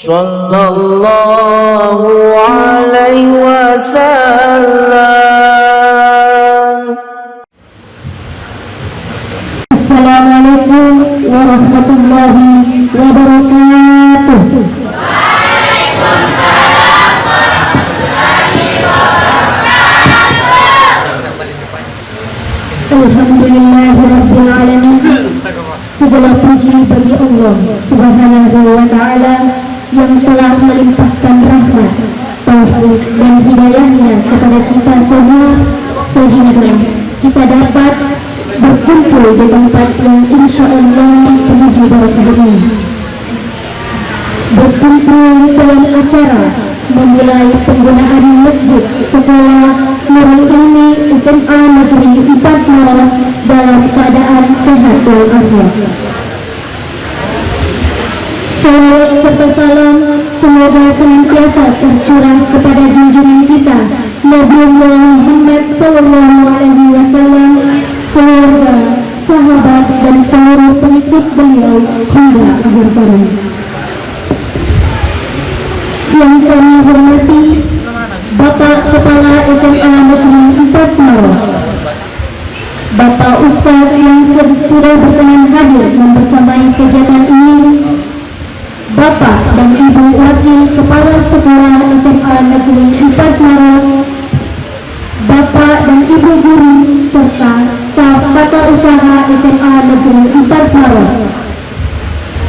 sallallahu alaihi wasallam. Assalamualaikum warahmatullahi wabarakatuh. Waalaikumsalam warahmatullahi wabarakatuh. Alhamdulillahirabbil alamin. Segala puji bagi Allah Subhanahu wa taala yang telah melimpahkan rahmat, taufik dan hidayahnya kepada kita semua sehingga kita dapat berkumpul di tempat yang insya Allah penuh barakah ini. Berkumpul dalam acara memulai penggunaan masjid sekolah Nurul Ilmi SMA Negeri 4 Maros dalam keadaan sehat walafiat. Salawat serta salam semoga senantiasa tercurah kepada junjungan kita Nabi Muhammad SAW, keluarga, sahabat dan seluruh pengikut beliau hingga akhir zaman. Yang kami hormati Bapak Kepala SMA Negeri 4 Maros, Bapak Ustaz yang sudah berkenan hadir membersamai kegiatan ini, Bapak dan Ibu Wakil Kepala Sekolah SMA Negeri 4 Maros, Bapak dan Ibu Guru serta staf tata usaha SMA Negeri 4 Maros,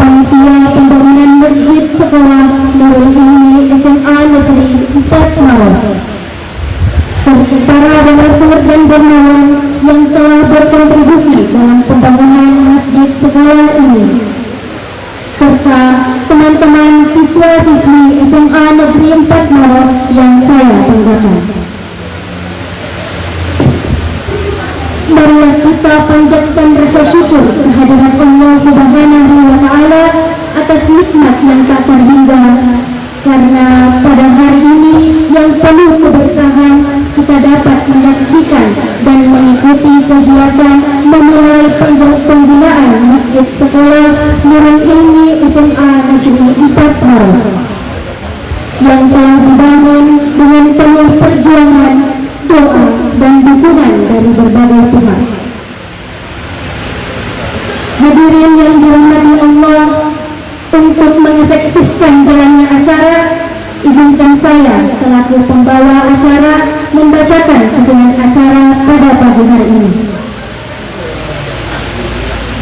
panitia pembangunan masjid sekolah Nurul Ilmi SMA Negeri 4 Maros, serta para donatur dan dermawan yang telah berkontribusi dalam pembangunan masjid sekolah ini, serta teman-teman siswa-siswi SMA Negeri 4 Maros yang saya banggakan. Marilah kita panjatkan rasa syukur kehadiran Allah Subhanahu wa taala atas nikmat yang tak terhingga, karena pada hari ini yang penuh keberkahan kita dapat menyaksikan dan mengikuti kegiatan memulai penggunaan masjid sekolah Nurul Ilmi SMA Negeri 4 Maros yang telah dibangun dengan penuh perjuangan, doa dan dukungan dari berbagai pihak. Hadirin yang dirahmati Allah, untuk mengefektifkan jalannya acara, izinkan saya selaku pembawa acara membacakan susunan acara pada pagi hari ini.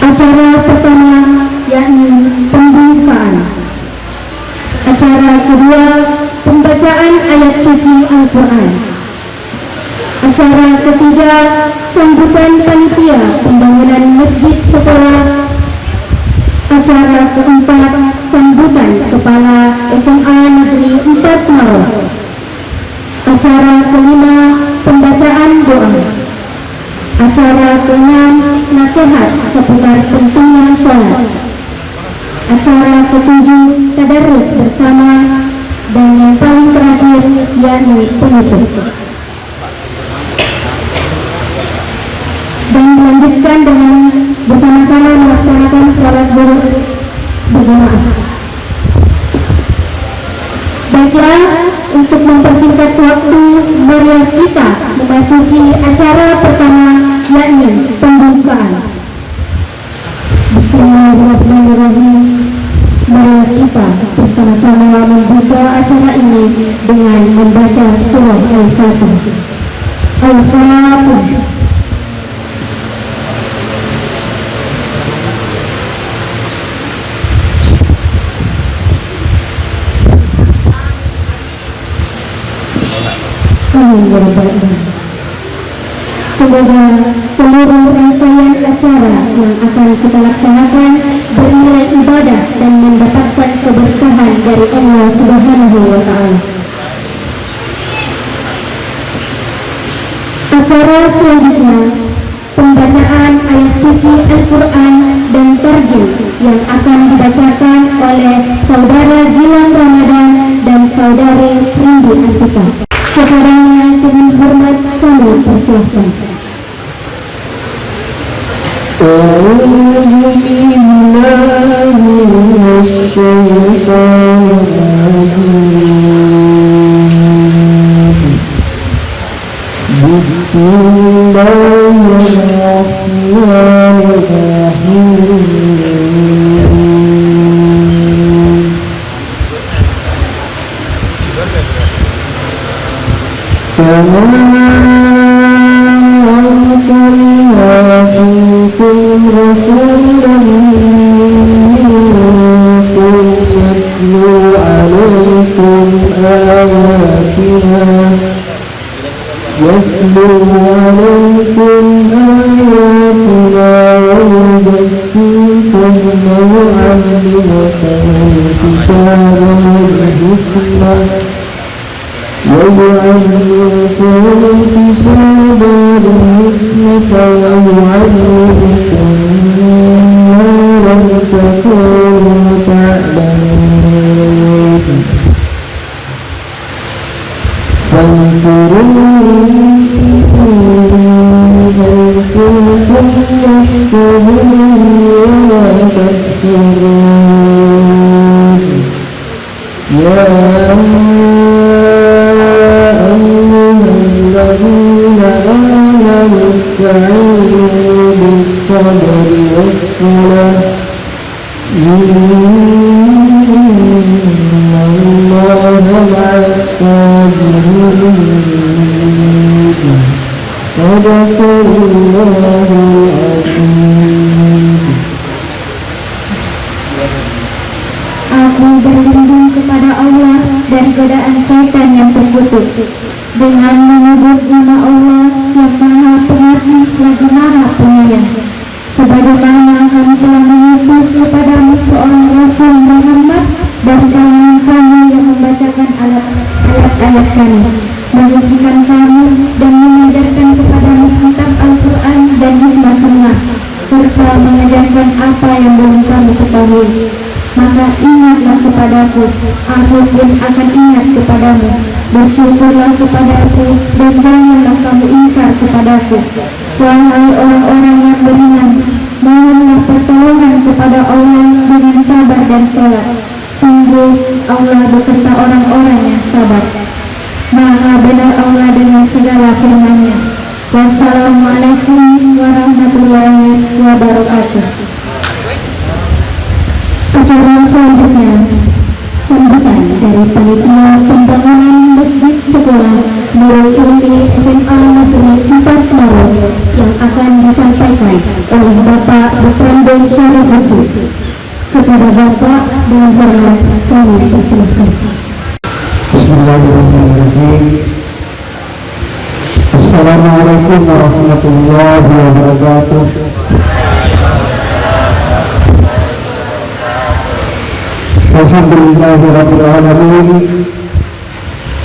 Acara pertama yakni pembukaan. Acara kedua pembacaan ayat suci Al-Quran. Acara ketiga sambutan panitia pembangunan masjid sekolah. Acara keempat sambutan Kepala SMA Negeri 4 Maros. Acara kelima pembacaan doa. Acara keenam nasihat seputar pentingnya sholat. Acara ketujuh tadarus bersama, dan yang paling terakhir yakni penutup. Dan melanjutkan dengan bersama-sama melaksanakan sholat berjamaah. Baiklah, untuk mempersingkat waktu, marilah kita memasuki acara pertama yakni pembukaan. Bismillahirrahmanirrahim. Marilah kita bersama-sama membuka acara ini dengan membaca surah Al-Fatihah. Al-Fatihah. Semoga seluruh rangkaian acara yang akan kita laksanakan bernilai ibadah dan mendapatkan keberkahan dari Allah Subhanahu wa taala. Acara selanjutnya pembacaan ayat suci Al-Quran dan tarjim yang akan dibacakan oleh Saudara Gilang Ramadan dan Saudari Rindu Antika. Kepadanya dengan hormat kami persilahkan. أعوذ بالله من الشيطان أرسلنا فيكم رسولا منكم يتلو عليكم آياتنا ويزكيكم ويعلمكم الكتاب والحكمة ويعلمكم ما لم تكونوا تعلمون فاذكروني أذكركم واشكروني ولا تكفرون يا الذين آمنوا استعينوا بالصبر والصلاة إن الله مع الصابرين صدق الله العظيم. Aku berlindung kepada Allah dari godaan syaitan yang terkutuk dengan menyebut nama Allah yang Maha Pengasih lagi Maha Penyayang. Sebagaimana kami telah mengutus kepadamu seorang Rasul Muhammad dari kalangan kami yang membacakan ayat-ayat kami, menyucikan kamu dan mengajarkan kepadamu kitab Al-Quran dan hikmah sunnah, serta mengajarkan apa yang belum kamu ketahui. Maka ingatlah kepadaku, aku pun akan ingat kepadamu. Bersyukurlah kepadaku dan janganlah kamu ingkar kepadaku. Wahai orang-orang yang beriman, mohonlah pertolongan kepada Allah dengan sabar dan sholat. Sungguh Allah beserta orang-orang yang sabar. Maha benar Allah dengan segala firman-Nya. Wassalamualaikum warahmatullahi wabarakatuh. Acara selanjutnya sambutan dari panitia pembangunan masjid sekolah Nurul Ilmi SMA Negeri 4 Maros yang akan disampaikan oleh Bapak Bufrando Syarifuddin. Kepada Bapak dengan hormat kami persilahkan. Bismillahirrahmanirrahim. Assalamualaikum warahmatullahi wabarakatuh. Alhamdulillahirabbil alamin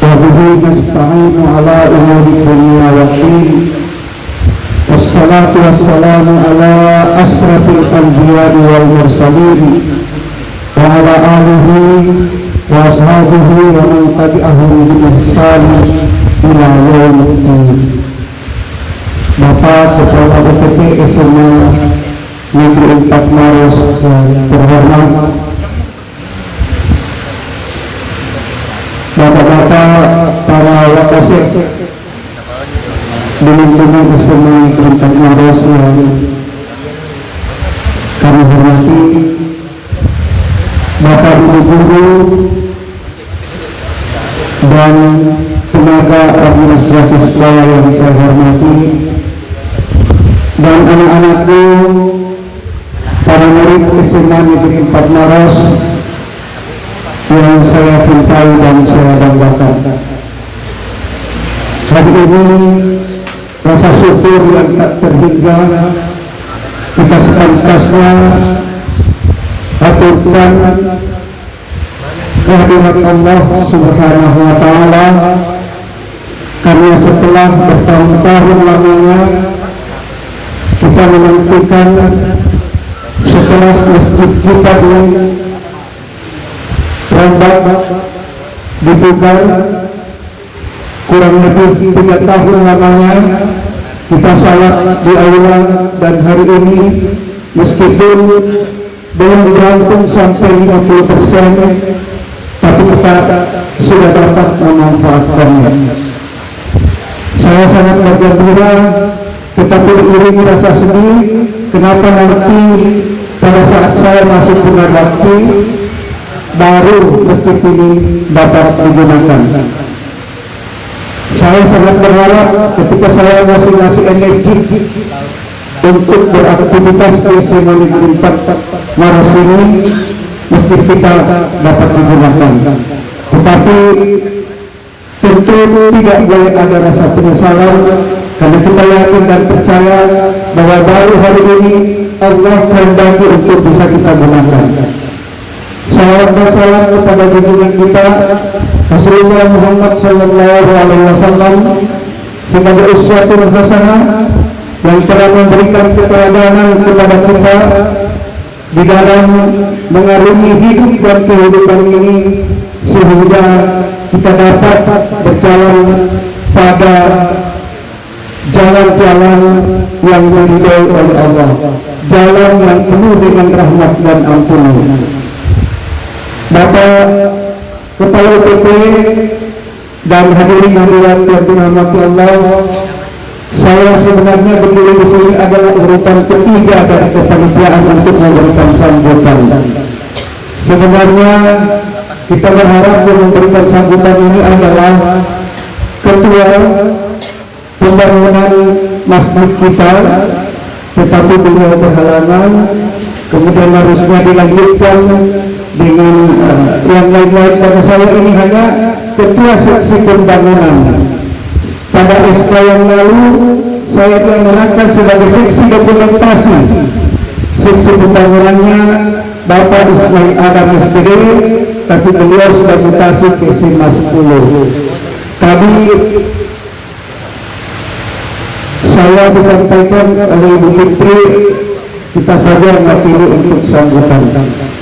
wa bihi nasta'inu ala umuri dunya waddin. Wassalatu wassalamu ala asrafil anbiya'i wal mursalin wa ala alihi wa ashabihi wa man tabi'ahum bi ihsan ila yaumiddin. Bapak Kepala UPT SMA Negeri 4 Maros terhormat, Bapak-bapak para wakasek di lingkungan SMA Negeri 4 Maros yang kami hormati, Bapak Ibu guru dan tenaga administrasi sekolah yang saya hormati, dan anak-anakku, para murid SMA Negeri 4 Maros yang saya cintai dan saya banggakan. Hari ini rasa syukur yang tak terhingga kita sepantasnya aturkan kehadirat Allah Subhanahu wa Ta'ala, karena setelah bertahun-tahun lamanya kita menentukan setelah masjid kita rombak dibuka kurang lebih 3 tahun lamanya kita salat di aula, dan hari ini meskipun belum rampung sampai 50%, tapi kita sudah dapat memanfaatkannya. Saya sangat bergembira, tetapi iring rasa sedih. Kenapa nanti pada saat saya masuk bulan bakti baru masjid ini dapat digunakan. Saya sangat berharap ketika saya ngasih energi untuk beraktivitas di SMA Negeri 4 Maros ini, mesti kita dapat digunakan. Tetapi tentu tidak boleh ada rasa penyesalan, karena kita yakin dan percaya bahwa baru hari ini Allah kehendaki untuk bisa kita gunakan. Salawat dan salam kepada junjungan kita Rasulullah Muhammad sallallahu alaihi wasallam sebagai uswatun hasanah yang telah memberikan keteladanan kepada kita di dalam mengarungi hidup dan kehidupan ini, sehingga kita dapat berjalan pada jalan-jalan yang diridhai oleh Allah, jalan yang penuh dengan rahmat dan ampunan. Bapak Kepala UPT dan hadirin hadirat yang dirahmati Allah, saya sebenarnya berdiri di sini adalah urutan ketiga dari kepanitiaan untuk memberikan sambutan. Sebenarnya kita berharap yang memberikan sambutan ini adalah ketua pembangunan masjid kita, tetapi beliau berhalangan, kemudian harusnya dilanjutkan dengan yang lain-lain. Pada saya ini hanya ketua seksi pembangunan. Pada SK yang lalu saya diamanatkan sebagai seksi dokumentasi. Seksi pembangunannya Bapak Ismail Adam SPD, tapi beliau sudah mutasi ke SMA 10. Tadi saya disampaikan oleh Ibu Fitri, kita saja mengatili untuk sambutan.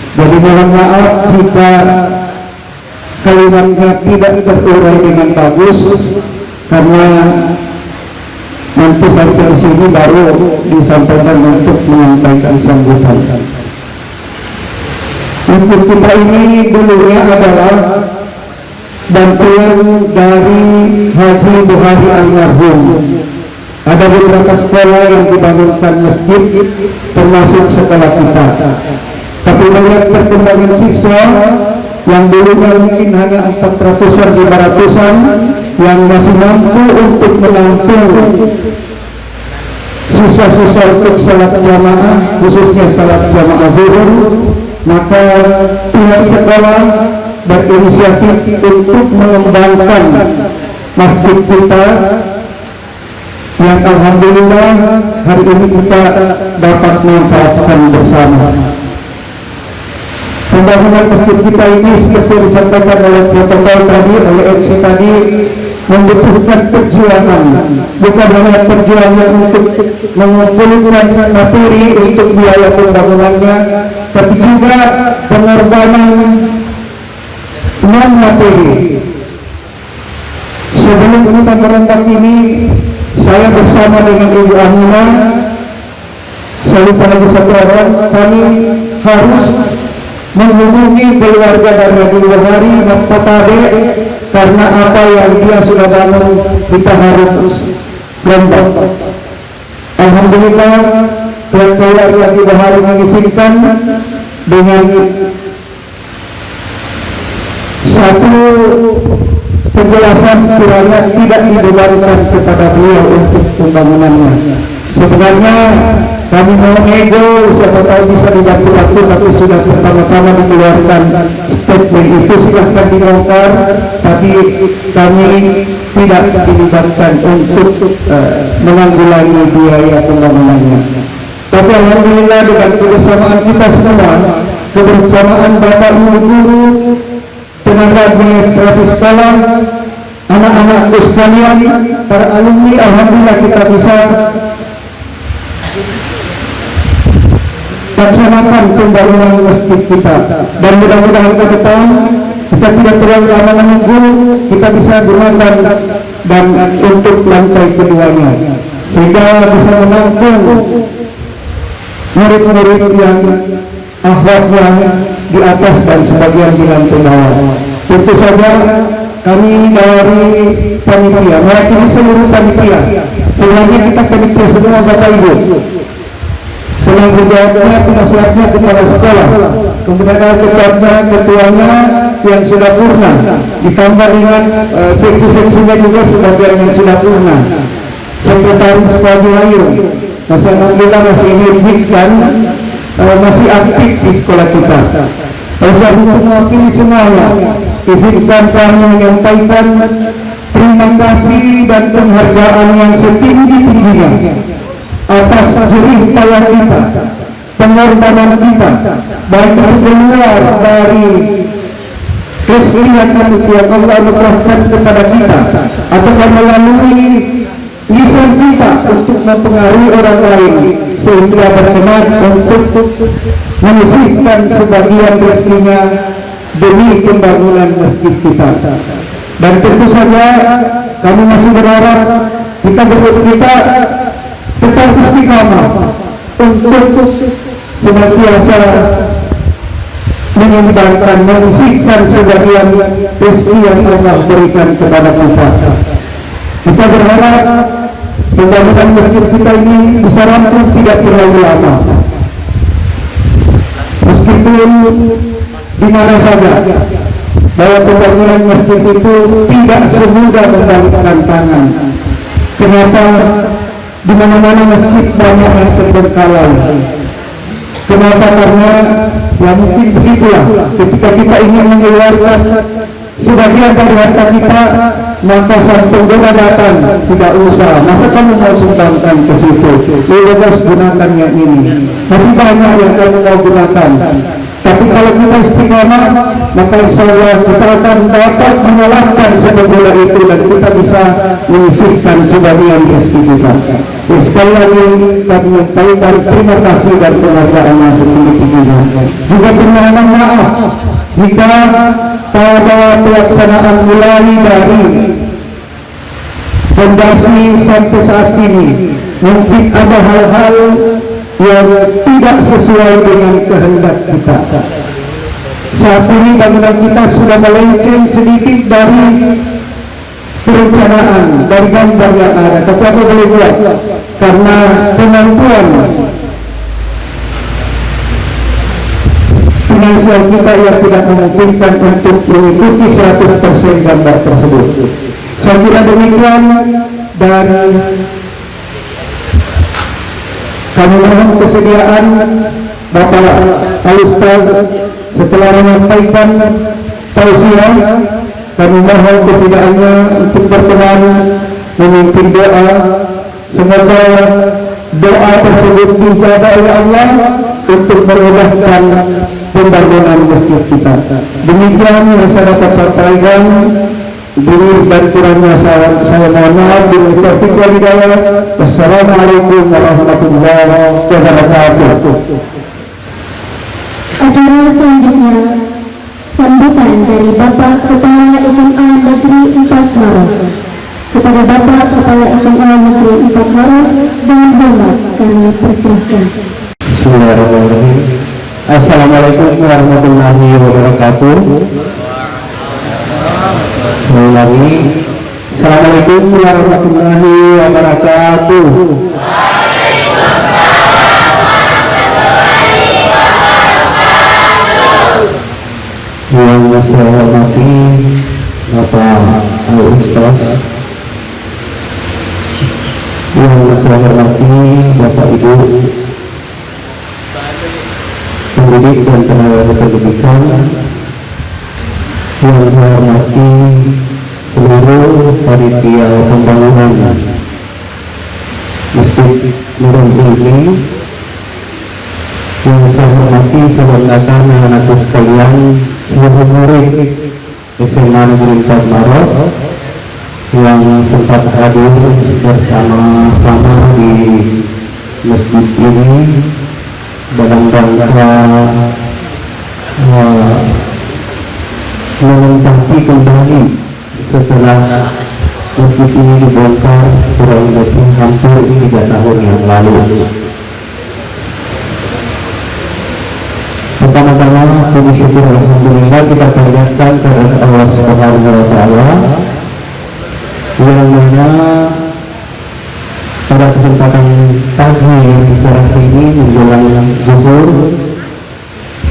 Jadi mohon maaf jika kalimatnya tidak terurai dengan bagus, karena nanti sampai di sini baru disampaikan untuk menyampaikan sambutan. Untuk kita ini dulunya adalah bantuan dari Haji Buhari almarhum. Ada beberapa sekolah yang dibangunkan masjid, termasuk sekolah kita. Tapi melihat perkembangan siswa yang dulunya mungkin hanya 400-an, 500-an, yang masih mampu untuk menampung siswa-siswa untuk salat jamaah, khususnya salat jamaah zuhur, maka pihak sekolah berinisiatif untuk mengembangkan masjid kita, yang alhamdulillah hari ini kita dapat memanfaatkan bersama. Pembangunan masjid kita ini seperti disampaikan oleh protokol tadi, oleh MC tadi, membutuhkan perjuangan, bukan hanya perjuangan untuk mengumpulkan materi untuk biaya pembangunannya, tapi juga pengorbanan non materi. Sebelum kita merentak ini, saya bersama dengan Ibu Aminah, saya lupa lagi satu orang, kami harus menghubungi keluarga dari Haji Buhari Mapotade, karena apa yang dia sudah bangun kita harus Lombok. Alhamdulillah keluarga Haji Buhari mengizinkan dengan satu penjelasan kiranya tidak dibebankan kepada beliau untuk pembangunannya. Sebenarnya kami mau nego, siapa tahu bisa dibantu-bantu, tapi sudah pertama-tama dikeluarkan statement itu, silahkan dibongkar, tapi kami tidak dilibatkan untuk menanggulangi biaya pembangunannya. Tapi alhamdulillah dengan kebersamaan kita semua, kebersamaan Bapak Ibu guru, tenaga administrasi sekolah, anak-anakku sekalian, para alumni, alhamdulillah kita bisa laksanakan pembangunan masjid kita, dan mudah-mudahan ke depan kita tidak terlalu lama menunggu, kita bisa gunakan dan untuk lantai keduanya, sehingga bisa menampung murid-murid yang akhlaknya di atas dan sebagian di lantai bawah. Tentu saja kami dari panitia mewakili seluruh panitia, sebenarnya kita panitia semua Bapak Ibu, penanggung jawabnya, penasihatnya kepala sekolah, kemudian ketuanya, yang sudah purna, ditambah dengan seksi-seksinya juga sebagian yang sudah purna. Sekretaris Pagi Ayu, alhamdulillah masih energik dan masih aktif di sekolah kita. Oleh sebab itu mewakili semuanya, izinkan kami menyampaikan terima kasih dan penghargaan yang setinggi-tingginya atas jerih payah kita, pengorbanan kita, baik keluar dari keselian yang Allah anugerahkan kepada kita, atau melalui lisan kita untuk mempengaruhi orang lain sehingga berkenan untuk menyisihkan sebagian rezekinya demi pembangunan masjid kita. Dan tentu saja kami masih berharap kita tetap istiqamah untuk senantiasa menyumbangkan, menyisihkan sebagian rezeki yang Allah berikan kepada kita. Kita berharap pembangunan masjid kita ini bisa rampung tidak terlalu lama. Meskipun di mana saja, bahwa pembangunan masjid itu tidak semudah membalikkan tangan. Kenapa? Di mana-mana masjid banyak yang terbengkalai. Kenapa? Karena ya mungkin begitulah. Ketika kita ingin mengeluarkan sebagian dari harta kita, maka sang pengguna datang, tidak usah. Masa kamu mau sumbangkan ke situ? Bebas gunakan yang ini. Masih banyak yang kamu mau gunakan. Tapi kalau kita istiqamah, maka insya Allah kita akan dapat mengalahkan sepak bola itu dan kita bisa menyisihkan sebagian rezeki kita. Sekali lagi kami menyampaikan terima kasih dan penghargaan yang setinggi-tingginya. Juga permohonan maaf jika pada pelaksanaan mulai dari fondasi sampai saat ini mungkin ada hal-hal yang tidak sesuai dengan kehendak kita. Saat ini bangunan kita sudah melenceng sedikit dari perencanaan, dari gambar yang ada. Tapi apa boleh buat? Karena kemampuan finansial kita yang tidak memungkinkan untuk mengikuti 100% gambar tersebut. Saya kira demikian, dan kami mohon kesediaan Bapak Al-Ustaz setelah menyampaikan tausiah, kami mohon kesediaannya untuk berkenan memimpin doa. Semoga doa tersebut dijabah oleh Allah untuk memudahkan pembangunan masjid kita. Demikian yang saya dapat sampaikan. Diri dan kurangnya saya mohon maaf. Bila taufiq wal hidayah. Wassalamualaikum warahmatullahi wabarakatuh. Acara selanjutnya sambutan dari Bapak Kepala SMA Negeri 4 Maros. Kepada Bapak Kepala SMA Negeri 4 Maros dengan hormat kami persilahkan. Bismillahirrahmanirrahim. Assalamualaikum warahmatullahi wabarakatuh. Ulangi. Assalamualaikum warahmatullahi wabarakatuh. Yang saya hormati Bapak Al-Ustaz, yang saya hormati Bapak Ibu pendidik dan tenaga pendidikan, yang saya hormati seluruh panitia pembangunan Masjid Nurul ini, yang saya hormati saudara-saudara anak-anakku sekalian, seluruh murid SMA Negeri 4 Maros yang sempat hadir bersama-sama di masjid ini dalam rangka menempati kembali setelah masjid ini dibongkar kurang lebih hampir 3 tahun yang lalu. Pertama-tama puji syukur alhamdulillah kita panjatkan kepada Allah Subhanahu wa taala, yang mana pada kesempatan pagi yang cerah ini menjelang zuhur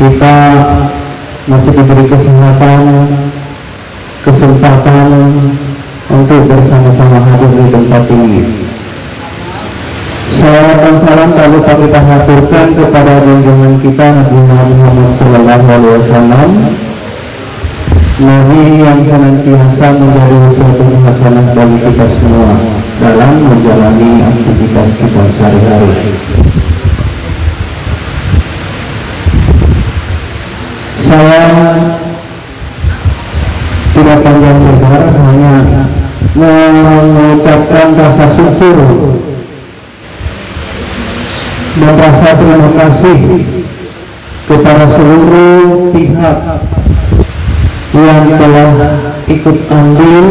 kita masih diberi kesehatan, kesempatan untuk bersama-sama hadir di tempat ini. Salawat dan salam tak lupa kita haturkan kepada junjungan kita Nabi Muhammad SAW, Nabi yang senantiasa menjadi suatu hasanah bagi kita semua dalam menjalani aktivitas kita sehari-hari. Saya tidak panjang lebar, hanya mengucapkan rasa syukur dan rasa terima kasih kepada seluruh pihak yang telah ikut andil,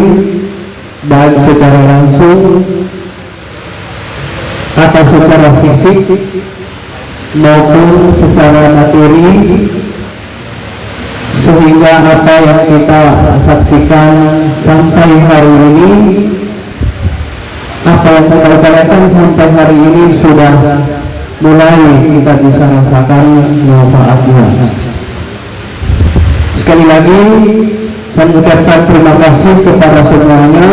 baik secara langsung atau secara fisik maupun secara materi, sehingga apa yang kita saksikan sampai hari ini, apa yang kita lakukan sampai hari ini sudah mulai kita bisa rasakan manfaatnya. Sekali lagi saya mengucapkan terima kasih kepada semuanya,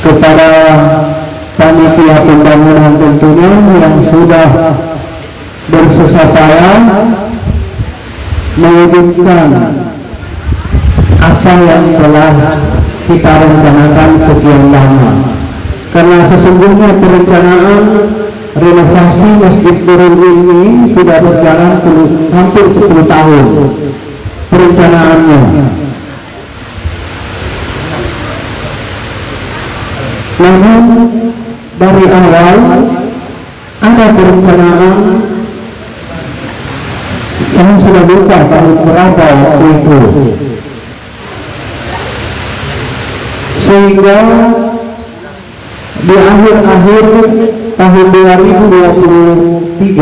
kepada panitia pembangunan tentunya yang sudah bersusah payah mewujudkan apa yang telah kita rencanakan sekian lama. Karena sesungguhnya perencanaan renovasi Masjid Nurul ini sudah berjalan hampir 10 tahun perencanaannya. Namun dari awal ada perencanaan, saya sudah lupa tahun berapa waktu itu, sehingga di akhir-akhir tahun 2023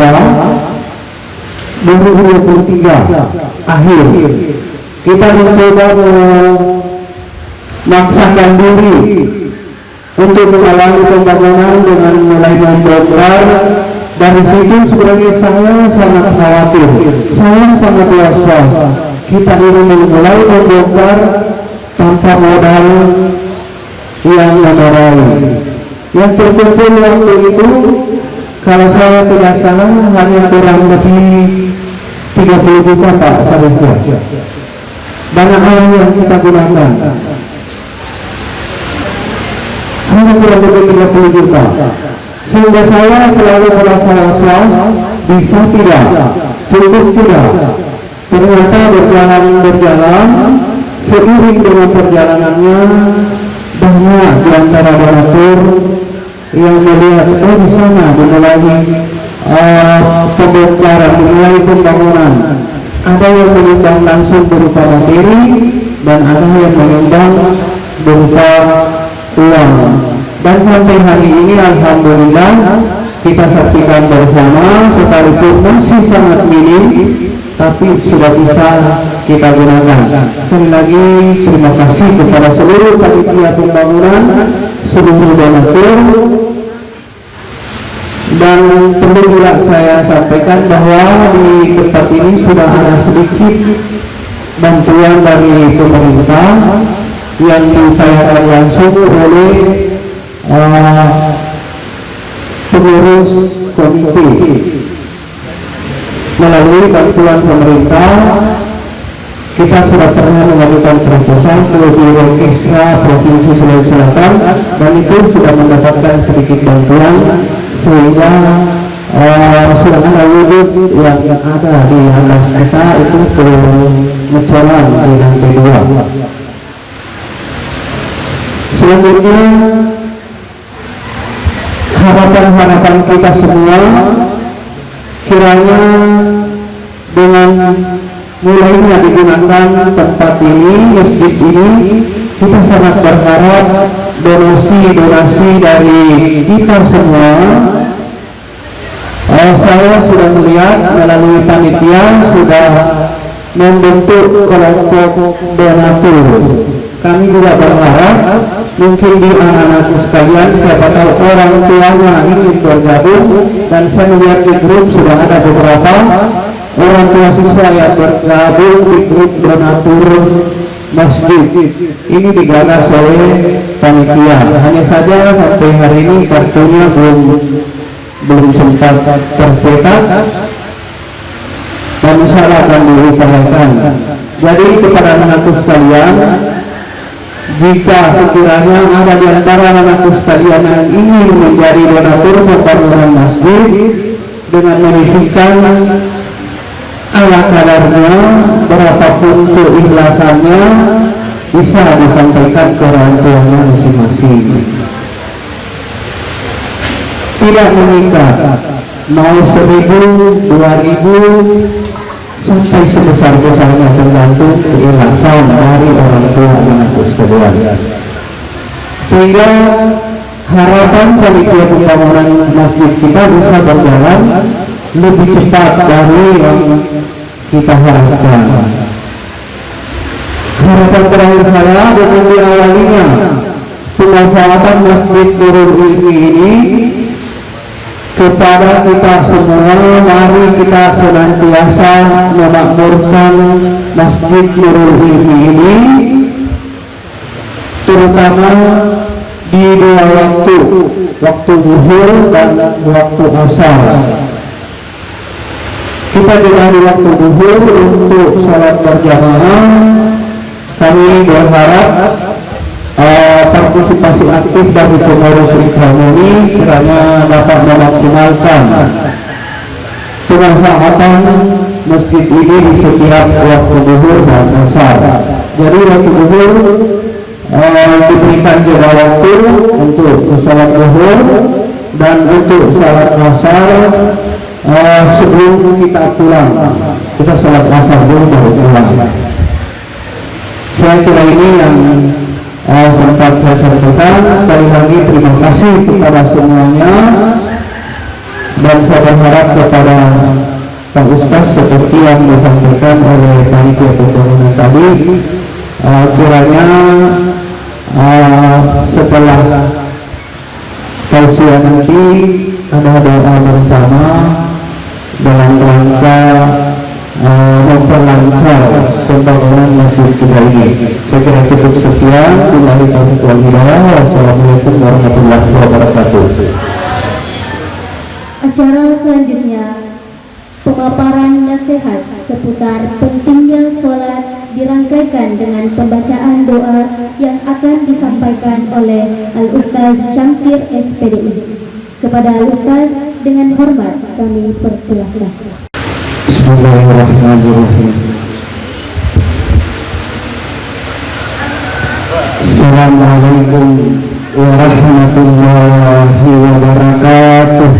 akhir kita mencoba memaksakan diri untuk mengawali pembangunan dengan mulai membongkar. Dari situ sebenarnya saya sangat khawatir, saya sangat was-was. Kita ini mulai membongkar tanpa modal yang memadai. Yang terkumpul waktu itu, kalau saya tidak salah, hanya kurang lebih 30 juta Pak Sarifya. Banyak hal yang kita gunakan, hanya kurang lebih 30 juta. Sehingga saya selalu merasa was-was, bisa tidak, cukup tidak. Ternyata berjalan, seiring dengan perjalanannya, banyak di antara donatur yang melihat, di sana dimulai pembongkaran, dimulai pembangunan. Ada yang menyumbang langsung berupa materi, dan ada yang menyumbang berupa uang. Dan sampai hari ini alhamdulillah kita saksikan bersama, sekalipun masih sangat minim, tapi sudah bisa kita gunakan. Sekali lagi terima kasih kepada seluruh panitia pembangunan, seluruh donatur. Dan perlu juga saya sampaikan bahwa di tempat ini sudah ada sedikit bantuan dari pemerintah yang diupayakan langsung oleh pengurus komite. Melalui bantuan pemerintah, kita sudah pernah mengajukan proposal ke Biro Kesra Provinsi Sulawesi Selatan, dan itu sudah mendapatkan sedikit bantuan, sehingga sudah ada wujud yang ada di atas kita itu pengecoran di lantai 2. Selanjutnya, harapan-harapan kita semua, kiranya dengan mulainya digunakan tempat ini, masjid ini, kita sangat berharap donasi dari kita semua. Saya sudah melihat melalui panitia sudah membentuk kelompok donatur. Kami juga berharap mungkin di anak-anakku sekalian, siapa tahu orang tuanya ingin bergabung, dan saya melihat di grup sudah ada beberapa orang tua siswa yang bergabung di grup donatur masjid. Ini digagas oleh panitia. Hanya saja sampai hari ini kartunya belum sempat tercetak dan insyaallah akan diupayakan. Jadi kepada anakku sekalian, jika sekiranya ada di antara anakku sekalian yang ingin menjadi donatur pembangunan masjid dengan menyisihkan ala kadarnya, berapapun keikhlasannya, bisa disampaikan ke orang tuanya masing-masing. Tidak mengikat, mau 1.000, 2.000, sampai sebesar-besarnya tergantung keikhlasan dari orang tua anakku sekalian. Sehingga harapan panitia pembangunan masjid kita bisa berjalan lebih cepat dari yang kita harapkan. Harapan terakhir saya dengan diawalinya pemanfaatan Masjid Nurul Ilmi ini kepada kita semua. Mari kita senantiasa memakmurkan Masjid Nurul Ilmi ini, terutama di dua waktu zuhur dan waktu asar. Kita juga di waktu zuhur untuk sholat berjamaah. Kami berharap partisipasi aktif dari pengurus Ikram ini kiranya dapat memaksimalkan pemanfaatan masjid ini di setiap waktu zuhur dan asar. Jadi waktu zuhur diberikan juga waktu untuk sholat zuhur dan untuk sholat asar sebelum kita pulang. Kita sholat asar dulu baru pulang. Saya kira ini yang sempat saya sampaikan. Sekali lagi terima kasih kepada semuanya, dan saya berharap kepada Pak Ustaz seperti yang disampaikan oleh panitia pembangunan tadi, kiranya setelah tausiah nanti ada doa bersama dalam rangka memperlancar pembangunan masjid kita ini. Saya kira cukup sekian. Billahi taufiq wal hidayah. Wassalamualaikum warahmatullahi wabarakatuh. Acara selanjutnya, pemaparan nasihat seputar pentingnya sholat dirangkaikan dengan pembacaan doa yang akan disampaikan oleh Al-Ustaz Syamsir SPDI. Kepada Al-Ustaz dengan hormat kami persilahkan. Bismillahirrahmanirrahim. Assalamualaikum warahmatullahi wabarakatuh.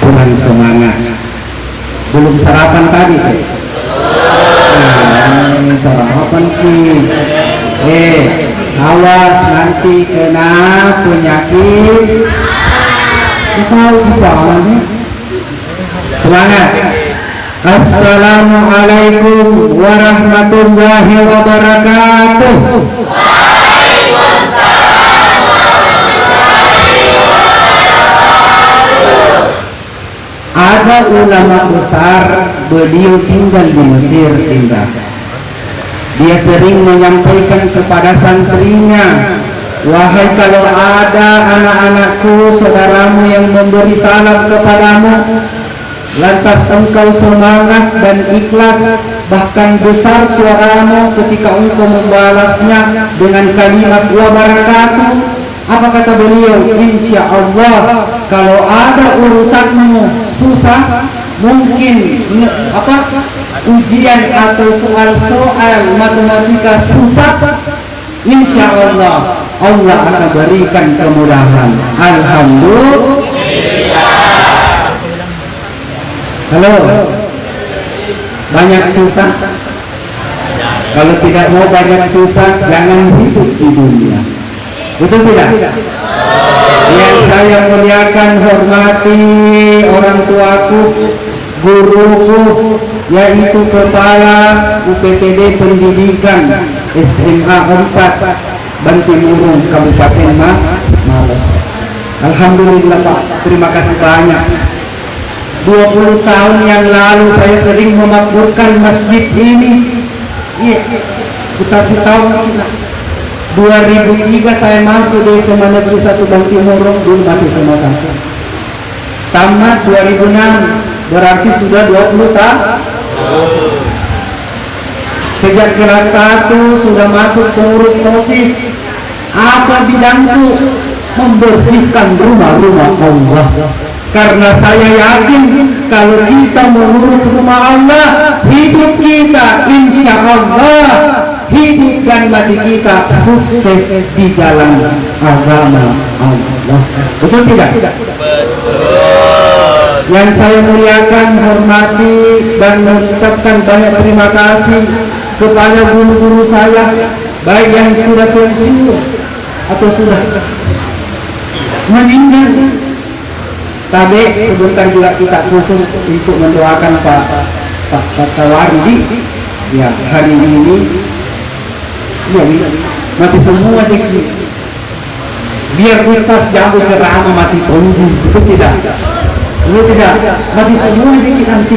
Kurang semangat. Belum sarapan tadi. Sarapan sih. Awas nanti kena penyakit. Tahu gimana nih? Semangat. Assalamualaikum warahmatullahi wabarakatuh. Ada ulama besar, beliau tinggal di Mesir tinggal. Dia sering menyampaikan kepada santrinya, wahai kalau ada anak-anakku, saudaramu yang memberi salam kepadamu, lantas engkau semangat dan ikhlas, bahkan besar suaramu ketika engkau membalasnya dengan kalimat wa barakatuh. Apa kata beliau? Insya Allah kalau ada urusanmu susah, mungkin ujian atau soal matematika susah, insya Allah Allah akan berikan kemudahan. Alhamdulillah. Halo, banyak susah. Kalau tidak mau banyak susah, jangan hidup di dunia. Betul tidak? Yang saya muliakan, hormati orang tuaku, guruku, yaitu Kepala UPTD Pendidikan SMA 4 Bantimurung Kabupaten Maros. Alhamdulillah Pak, terima kasih banyak. 20 tahun yang lalu saya sering memakmurkan masjid ini. Iya, kita kasih tahu. 2003 saya masuk di SMA Negeri 1 Bantimurung, dulu masih SMA 1. Tamat 2006, berarti sudah 20 tahun. Sejak kelas 1 sudah masuk pengurus OSIS. Apa bidangku? Membersihkan rumah-rumah Allah. Karena saya yakin kalau kita mengurus rumah Allah, hidup kita insya Allah, hidup dan mati kita sukses di jalan agama Allah. Betul tidak? Yang saya muliakan, hormati dan mengucapkan banyak terima kasih kepada guru-guru saya, baik yang sudah pensiun atau sudah meninggal. Tapi sebentar juga kita khusus untuk mendoakan Pak Tawaridi. Ya, hari ini ya mati semua jadi. Biar Ustaz jago ceramah mati tonjol, itu tidak. Itu tidak, mati semua jadi nanti.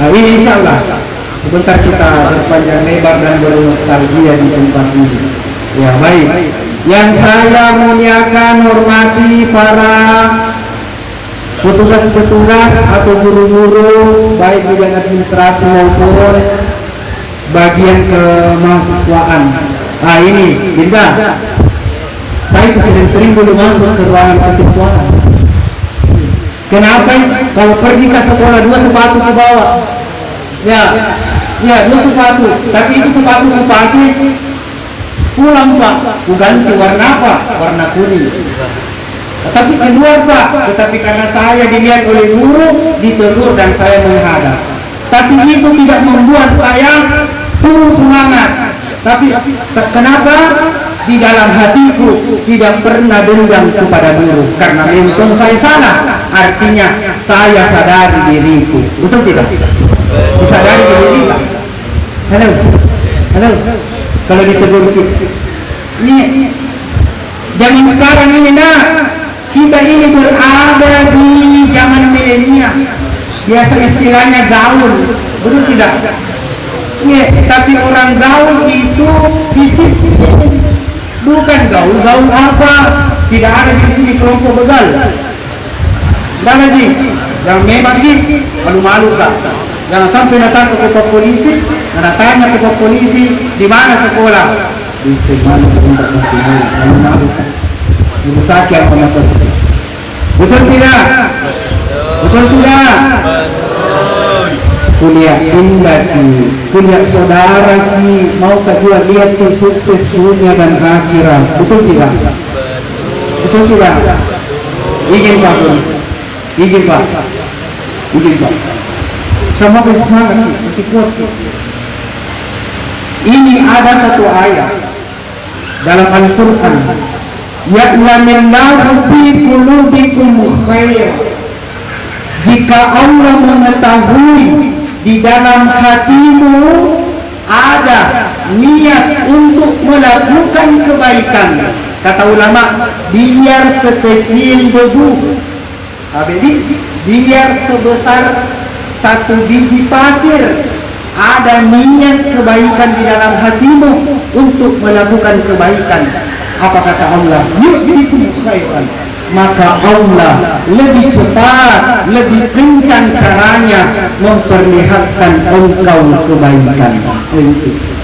Nah, ini insya Allah sebentar kita berpanjang lebar dan bernostalgia di tempat ini. Ya baik. Yang saya muliakan, hormati para petugas-petugas atau guru-guru baik bidang administrasi maupun bagian kemahasiswaan. Nah ini, Dinda, saya itu sering dulu masuk ke ruangan kemahasiswaan. Kenapa? Kalau pergi ke sekolah 2 sepatu ke bawah. Ya 2 sepatu. Tapi itu sepatu ku pakai pulang Pak. Ku ganti warna apa? Warna kuning. Tapi keluar Pak, tetapi karena saya dilihat oleh guru, ditegur dan saya menghadap. Tapi itu tidak membuat saya turun semangat. Tapi kenapa? Di dalam hatiku tidak pernah dendam kepada guru. Karena untung saya salah, artinya saya sadari diriku. Betul tidak? Disadari diri kita. Halo. Kalau ditegur ini zaman sekarang ini kita ini berada di zaman milenial, biasa istilahnya gaul, betul tidak? Ya, tapi orang gaul itu disiplin, bukan gaul apa? Tidak ada di sini kelompok begal. Dan lagi, yang memang ini malu-malu tak? Jangan sampai datang ke pokok polisi, dan tanya ke pokok polisi di mana sekolah? Di mana tempat malu-malu. Ibu sakit apa betul? Betul tidak? Betul tidak? Kuliah indah kuliah saudara ki, mau kedua lihat tuh sukses dunia dan akhirat. Betul tidak? Betul tidak? Izin Pak. Izin Pak. Sama semangat masih kuat. Ini ada satu ayat dalam Al-Quran. Ya'lamillahu fi qulubikum khair. Jika Allah mengetahui di dalam hatimu ada niat untuk melakukan kebaikan, kata ulama, biar sekecil debu, biar sebesar 1 biji pasir, ada niat kebaikan di dalam hatimu untuk melakukan kebaikan. Apa kata Allah? Yu'tikum khairan. Maka Allah lebih cepat, lebih kencang caranya memperlihatkan engkau kebaikan.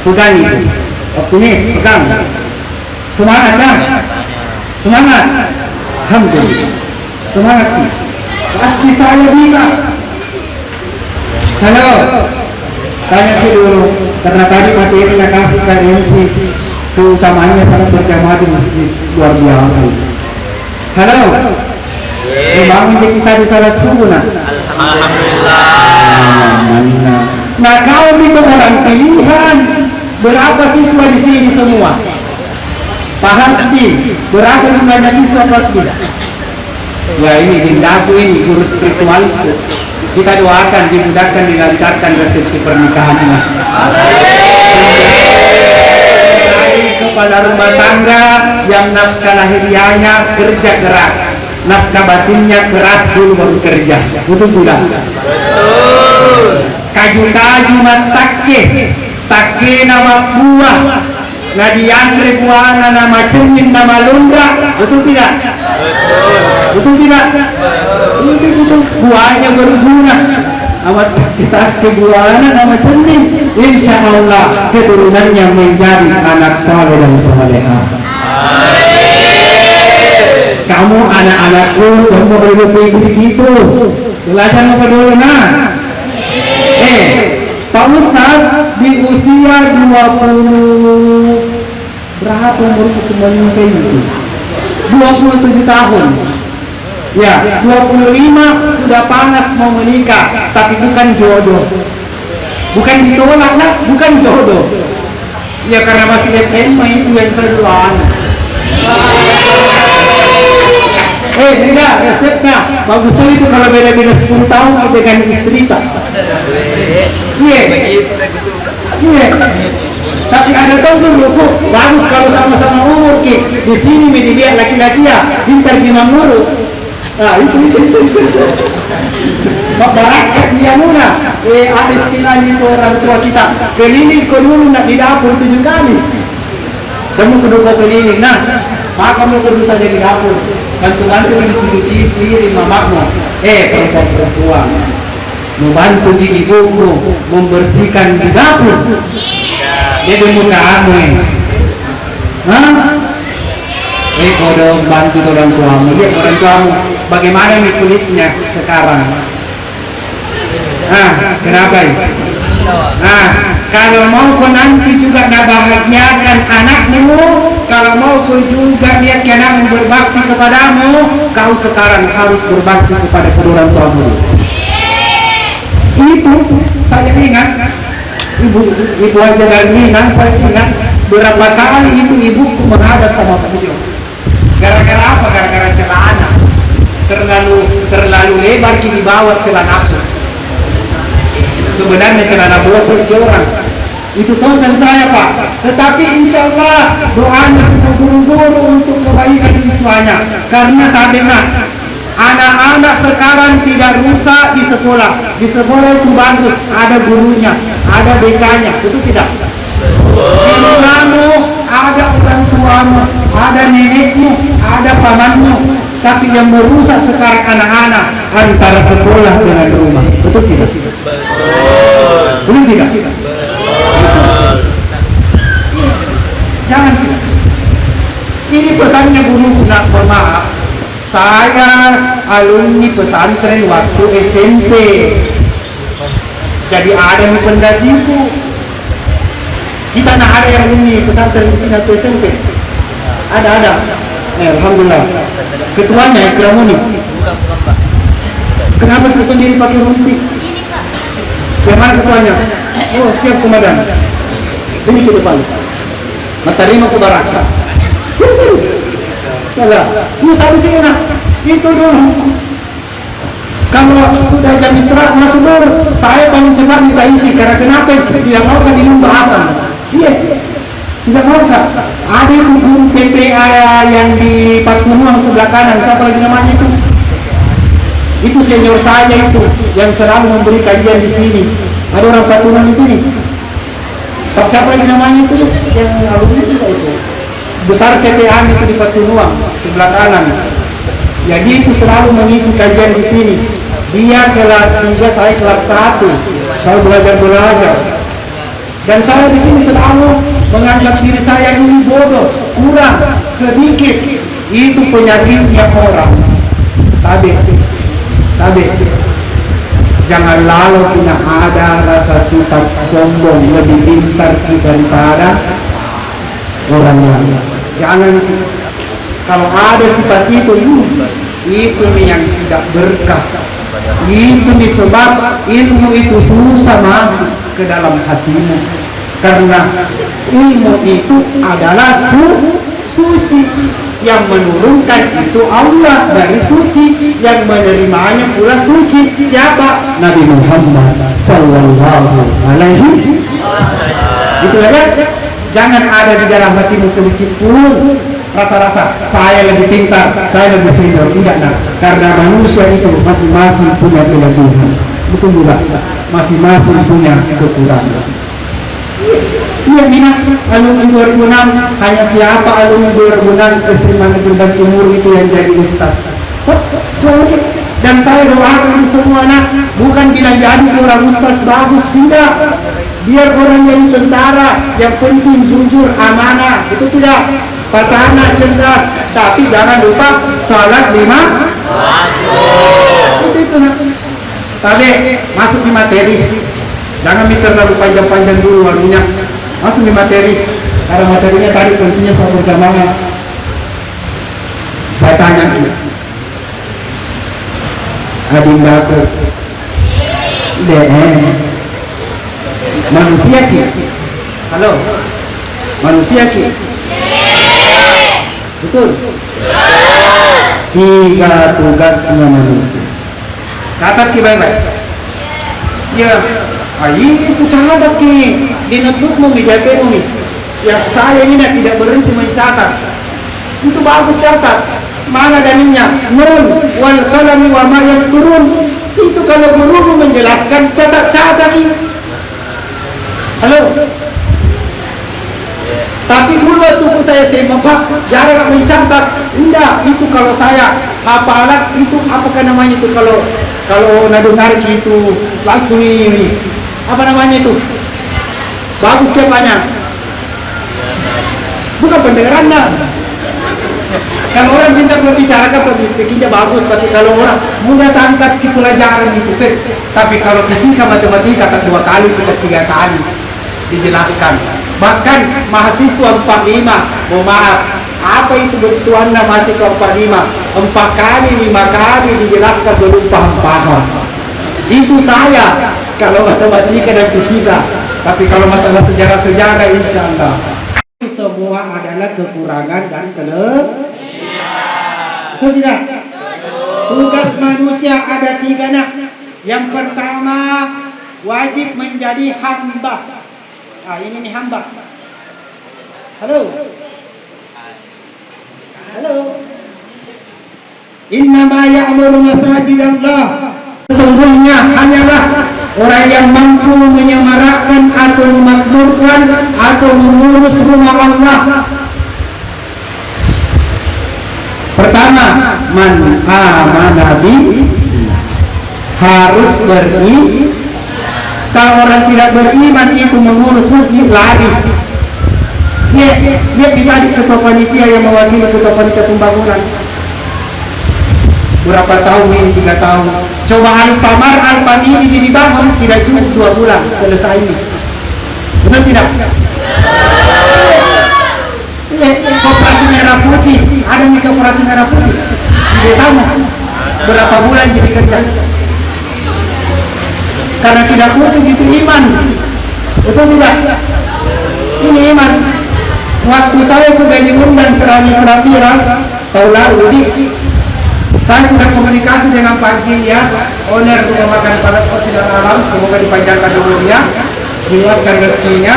Pegang itu. Optimis, pegang. Semangat kan? Semangat. Alhamdulillah. Semangat. Pasti saya bisa. Halo. Tanya dulu. Karena tadi materinya kasih ke MC. Keutamanya sangat berjamaah di masjid, luar biasa. Halo. Bangun kita di salat subuh nak. Alhamdulillah. Nah kau itu orang pilihan. Berapa siswa di sini semua? Pak Hasbi, berapa jumlahnya siswa Hasbi? Ya ini dindaku ini guru spiritual. Kita doakan dimudahkan dilancarkan resepsi pernikahannya. kepala rumah tangga yang nafkah lahiriahnya kerja keras, nafkah batinnya keras dulu baru kerja. Betul tidak? Betul. Kaju-kaju matakke, takke nama buah, nah diantre buahna nama cermin, nama londra. Betul tidak? Betul. Betul tidak? Itu buahnya berguna. Amat kita kebuahana nama cermin, insya Allah keturunannya menjadi anak saleh dan salehah. Kamu anak-anakku kamu hidup begitu, belajar apa dulu nah? Pak Ustaz di usia 20 berapa umur menikah itu? 27 tahun. Ya, 25 sudah panas mau menikah, tapi bukan jodoh. Bukan ditolak, nah, bukan jodoh. Ya karena masih SMA itu yang saya bilang. Tidak, resepnya bagus tuh itu kalau beda-beda 10 tahun kita ganti istri tak. Iya. Begitu saya suka. Iya. Tapi ada tahu dulu bagus kalau sama-sama umur ki. Di sini media laki-laki ya, pintar gimana mulu. Nah itu. Barakat dia muna. Ada istilahnya itu orang tua kita. Keliling kau dulu nak di dapur 7 kali. Kamu kedua keliling. Nah, maka kamu kudu saja di dapur. Bantu-bantu mencuci piring mamamu. Perempuan. Membantu di ibumu membersihkan di dapur. Jadi muka kamu. Kau bantu orang tuamu. Lihat orang tuamu bagaimana nih kulitnya sekarang. Kenapa ini? Kalau mau kau nanti juga nak bahagiakan anakmu, kalau mau kau juga lihat anakmu berbakti kepadamu, kau sekarang harus berbakti kepada kedua orang tuamu. Itu saya ingat, ibu aja dari Minang, saya ingat berapa kali itu ibuku menghadap sama beliau. Gara-gara apa? Gara-gara celana terlalu lebar kini bawa celana aku. Sebenarnya celana botol orang itu dosen saya Pak, tetapi insya Allah doanya guru-guru untuk kebaikan siswanya. Karena tadi anak-anak sekarang tidak rusak di sekolah itu bagus, ada gurunya, ada BK-nya, betul tidak? Di rumahmu ada orang tuamu, ada nenekmu, ada pamanmu, tapi yang merusak sekarang anak-anak antara sekolah dengan rumah, betul tidak? Betul tidak? Jangan tidak. Ini pesannya guru nak maaf. Saya alumni pesantren waktu SMP. Jadi ada yang pendasiku. Kita nak ada yang alumni pesantren di sini waktu SMP. Ada. Alhamdulillah. Ketuanya Ikramuni. Kenapa kita sendiri pakai rumpi? Bagaimana ketuanya? Oh siap komandan. Sini ke depan. Menerima ke barakah. Salah. Ini satu sini nak. Itu dulu. Kalau sudah jam istirahat masuk dulu, saya paling cepat minta isi. Karena kenapa? Tidak mau kan minum bahasan. Iya. Tidak mau kan? Ada guru TPA yang di Patunuang sebelah kanan. Siapa lagi namanya itu? Itu senior saya itu yang selalu memberi kajian di sini. Ada orang Patunuang di sini. Pak siapa lagi namanya itu? Yang alumni juga itu. Besar TPA itu di Patunuang sebelah kanan. Jadi itu selalu mengisi kajian di sini. Dia kelas 3, saya kelas 1. Saya belajar. Dan saya di sini selalu menganggap diri saya dulu bodoh, kurang, sedikit. Itu penyakitnya orang. Tabe. Jangan lalu kita ada rasa sifat sombong lebih pintar daripada orang lain. Jangan kalau ada sifat itu yang tidak berkah. Itu sebab ilmu itu susah masuk ke dalam hatimu. Karena ilmu itu adalah suci. Yang menurunkan itu Allah dari suci, yang menerimanya pula suci. Siapa? Nabi Muhammad sallallahu alaihi wasallam. Itu aja. Jangan ada di dalam hatimu sedikit pun rasa-rasa saya lebih pintar, saya lebih senior. Tidak, nak. Karena manusia itu masing-masing punya kelebihan. Betul juga, masing-masing punya kekurangan. Iya, Mina, alumni 2006 hanya siapa alumni 2006 SMA Negeri Banten Timur itu yang jadi ustaz. Dan saya doakan semua anak, bukan bila jadi orang ustaz bagus, tidak. Biar orang yang tentara, yang penting jujur, amanah, itu tidak. Petana cerdas, tapi jangan lupa salat 5 waktu. Itu nak. Tapi masuk di materi, jangan mikir terlalu panjang-panjang dulu waktunya. Masuk di materi, karena materinya tadi tentunya saya berjamaah. Saya tanya ini, adinda ke manusia ki, halo, manusia ki, betul. Tiga tugasnya manusia. Catat ki baik-baik. Ya, itu catat ki di notebookmu, di HP-mu. Ya, saya ini tidak berhenti mencatat. Itu bagus catat. Mana dalilnya? Nun wal qalami wa ma yasturun. Itu kalau gurumu menjelaskan, catat ki. Halo. Tapi dulu waktu saya SMA, Pak, jarang mencatat. Enggak, itu kalau saya hafalan itu apakah namanya itu kalau dengar gitu langsung ini apa namanya itu? Bagus kepanya. Bukan pendengaran dah. Kalau orang pintar berbicara kan public speakingnya bagus, tapi kalau orang mudah tangkap ke pelajaran itu kan. Tapi kalau fisika matematika tak 2 kali, tak 3 kali dijelaskan. Bahkan mahasiswa 45, mau maaf, apa itu begitu Anda mahasiswa 45? 4 kali, 5 kali dijelaskan belum paham. Itu saya kalau matematika dan fisika. Tapi kalau masalah sejarah-sejarah, insya Allah semua adalah kekurangan dan kelebihan. Betul tidak? Tugas manusia ada 3 nak. Yang pertama, wajib menjadi hamba. Ini nih hamba. Halo. Halo. Innama ya'muru masajidallah. Sesungguhnya hanyalah orang yang mampu menyemarakkan atau memakmurkan atau mengurus rumah Allah. Pertama, man amana bi, harus beriman. Kalau orang tidak beriman itu mengurus masjid lari. Dia bisa di ketua panitia yang mewakili ketua panitia pembangunan. Berapa tahun ini? 3 tahun. Coba Alpamar ini dibangun tidak cukup 2 bulan selesai ini. Benar tidak? Koperasi Merah Putih, ada nih Koperasi Merah Putih di desamu. Berapa bulan jadi kerja? Karena tidak butuh itu iman. Betul tidak? Ini iman. Waktu saya sudah diundang ceramah viral tahun lalu, saya sudah komunikasi dengan Pak Gilyas, owner rumah makan Padat Persidangan Alam, semoga dipanjangkan umurnya, diluaskan rezekinya.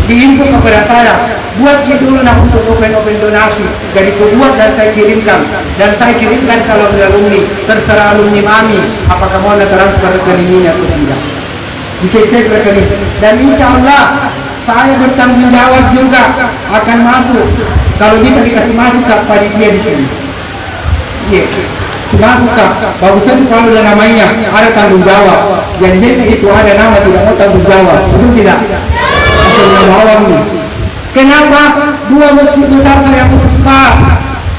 Diinfo kepada saya, buat dulu nak untuk open donasi. Jadi buat dan saya kirimkan. Dan saya kirimkan kalau alumni, terserah alumni mami, apakah mau transfer rekeningnya atau tidak. Dicek rekening. Dan insya Allah saya bertanggung jawab juga akan masuk. Kalau bisa dikasih masuk ke panitia di sini. Iya. Masuk ke. Bagusnya itu kalau ada namanya ada tanggung jawab. Janjinya itu ada nama tidak mau tanggung jawab. Betul tidak? Kenapa 2 masjid besar saya urus, Pak?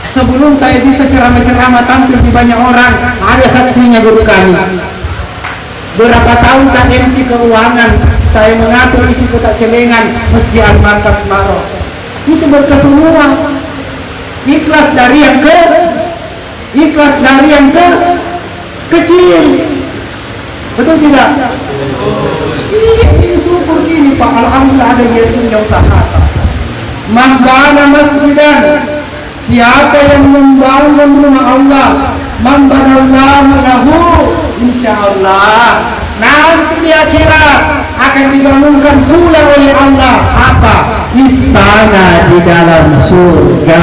Sebelum saya bisa ceramah-ceramah tampil di banyak orang, ada saksinya guru kami. Berapa tahun kan MC keuangan, saya mengatur isi kotak celengan Masjid Al-Markas Maros. Itu berkah semua. Ikhlas dari yang kecil. Betul tidak? Ini syukur gini Pak, alhamdulillah ada Yesus yang usaha. Membana masjidan, siapa yang membangun rumah Allah, membanallahu lahu, insyaallah nanti di akhirat akan dibangunkan pula oleh Allah apa? istana di dalam surga.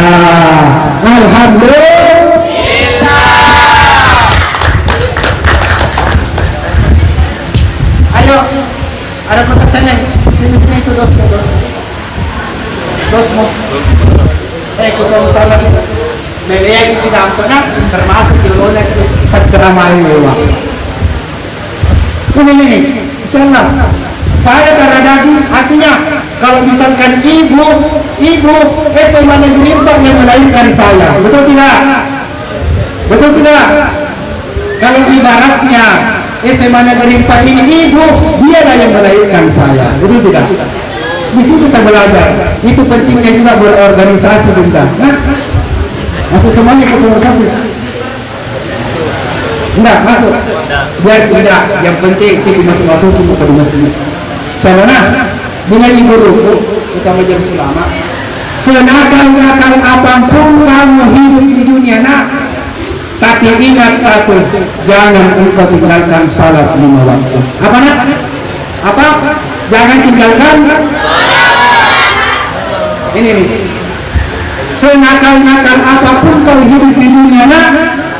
Alhamdulillah. Ayo, ada kotak sana. Sini itu dosmu. Ketemu salah. Melek di dampaknya termasuk di lona terus penceramah lewat. Ini, insyaallah. Saya darah daging, artinya kalau misalkan ibu SMA Negeri 4 yang melahirkan saya, betul tidak? Betul tidak? Kalau ibaratnya SMA Negeri 4 ini ibu, dialah yang melahirkan saya, betul tidak? Di situ saya belajar. Itu pentingnya juga berorganisasi, Dinda. Masuk semuanya ke organisasi? Enggak, masuk. Biar tidak, yang penting itu masuk untuk ke masjid. Soalnya, dengan guru, kita menjadi ulama. Senakal-nakal apapun kamu hidup di dunia, tapi ingat satu, jangan engkau tinggalkan salat 5 waktu. Apa nak? Apa? Jangan tinggalkan ini nih. Senakal-nakal apapun kau hidup di dunia,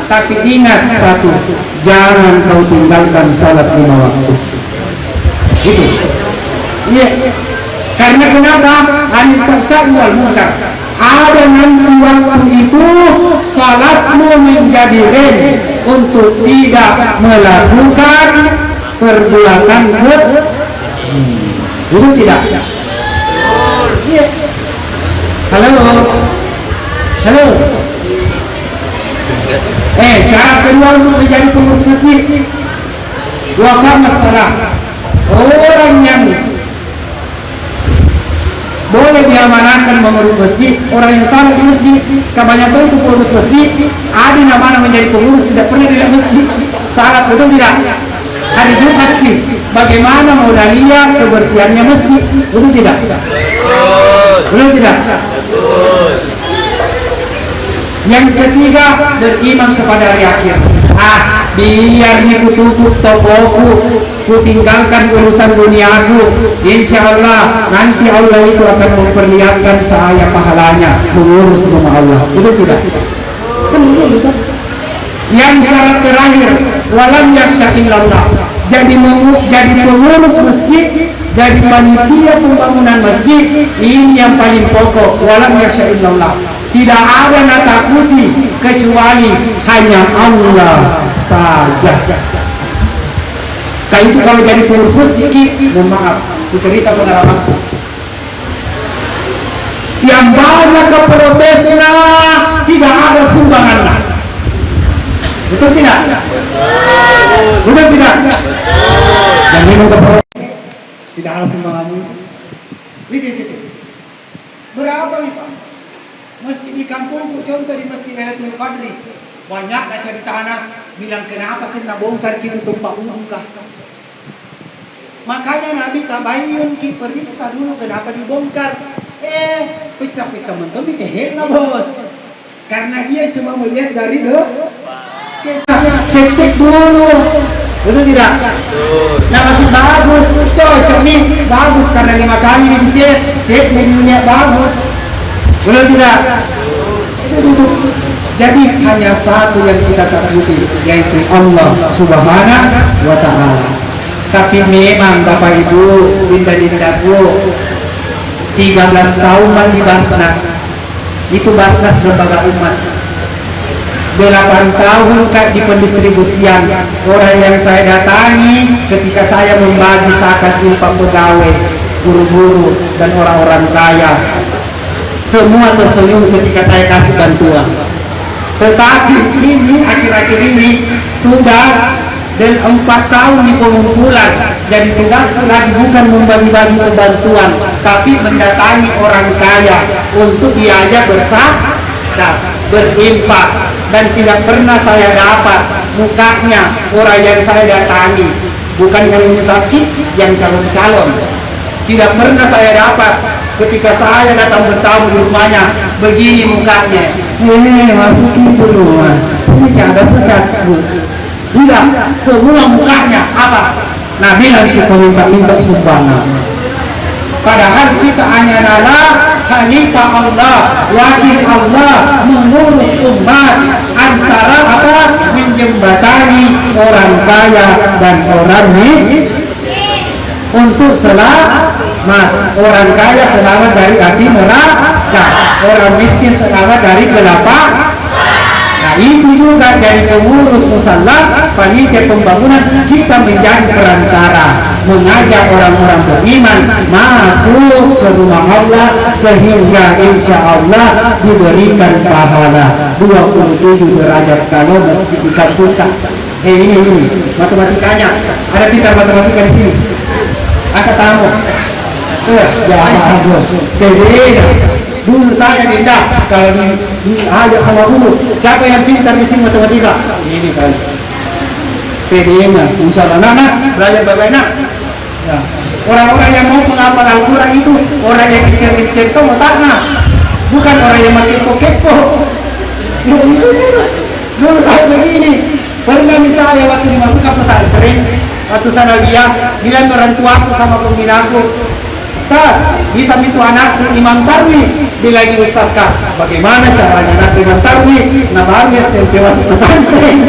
tapi ingat satu, jangan kau tinggalkan salat 5 waktu. Itu. Iya. Karena kenapa? Anil fahsya'i wal munkar. Ada nanti waktu itu salatmu menjadi rem untuk tidak melakukan perbuatan itu tidak. Iya. Halo. Syarat kedua untuk menjadi pengurus masjid, wakaf masalah. Orang yang boleh diamanahkan mengurus masjid, orang yang salah di masjid, kebanyakan itu pengurus masjid, ada nama menjadi pengurus tidak pernah di masjid. Salah, betul tidak? Hari Jumat nih, bagaimana mau lihat kebersihannya masjid, betul tidak? Betul tidak? Yang ketiga, beriman kepada hari akhir. Biar nih kututup tokoku, kutinggalkan urusan duniaku, insya Allah nanti Allah itu akan memperlihatkan saya pahalanya mengurus rumah Allah. Betul tidak? Yang syarat terakhir, walam yakhsha illallah. Jadi pengurus masjid, jadi panitia pembangunan masjid, ini yang paling pokok. Walam yakhsha illallah. Tidak ada nak takuti kecuali hanya Allah saja. Kayak itu kalau jadi pengurus masjid, mohon maaf, aku cerita pengalamanku. Yang banyak ke protesnya tidak ada sumbangan. Betul tidak? Betul tidak? Yang minum ke protes tidak ada sumbangan. Itu. Berapa nih Pak? Masjid di kampungku, contoh di Masjid Lailatul Qadri, banyak nak cari tanah, bilang kenapa sih nak bongkar kita tempat umum kah? Makanya Nabi tabayun ki periksa dulu kenapa dibongkar. Pecah-pecah mentok itu hendak bos. Karena dia cuma melihat dari cek dulu. Betul tidak? Nah masih bagus, cocok nih, bagus karena 5 kali dicek menunya bagus. Betul tidak? Itu. Jadi hanya satu yang kita takuti, yaitu Allah Subhanahu wa Ta'ala. Tapi memang Bapak Ibu, Dinda-dindaku, 13 tahun di Basnas. Itu Basnas lembaga umat. 8 tahun di pendistribusian. Orang yang saya datangi ketika saya membagi zakat infak pegawai, guru-guru dan orang-orang kaya, semua tersenyum ketika saya kasih bantuan. Tetapi ini akhir-akhir ini sudah dan 4 tahun di pengumpulan. Jadi tugasku lagi bukan membagi-bagi bantuan, tapi mendatangi orang kaya untuk diajak bersahadat, berinfak. Dan tidak pernah saya dapat mukanya orang yang saya datangi, bukan yang sakit, yang calon-calon. Tidak pernah saya dapat ketika saya datang bertamu di rumahnya, begini mukanya. Ini masukin dulu, ini ada sekat. Tidak, semua mukanya apa? Nah bilang kita minta sumbangan. Padahal kita hanyalah khalifah Allah, wakil Allah, mengurus umat antara apa? Menjembatani orang kaya dan orang miskin untuk selamat. Orang kaya selamat dari api neraka, orang miskin selamat dari gelapa. Nah itu juga dari pengurus musalla, panitia pembangunan, kita menjadi perantara, mengajak orang-orang beriman masuk ke rumah Allah sehingga insya Allah diberikan pahala 27 derajat kalau masjid dikabulkan. Ini matematikanya, ada pintar matematika di sini. Angkat tamu. Jangan dulu saya tidak kalau diajak sama guru, siapa yang pintar di sini matematika? Ini kan. PDM-nya, insya Allah. Nah, belajar bagaimana? Ya. Orang-orang yang mau menghafal Al-Quran itu orang yang kecil-kecil itu otaknya, bukan orang yang makin kepo. Dulu saya begini, pernah misalnya waktu dimasukkan pesantren, waktu sanawiyah, bilang orang tua aku sama pembinaku, Ustaz, bisa minta anakku imam tarwi. Bilagi Ustaz kak, bagaimana caranya anak imam tarwi? Nah baru SMP masuk pesantren.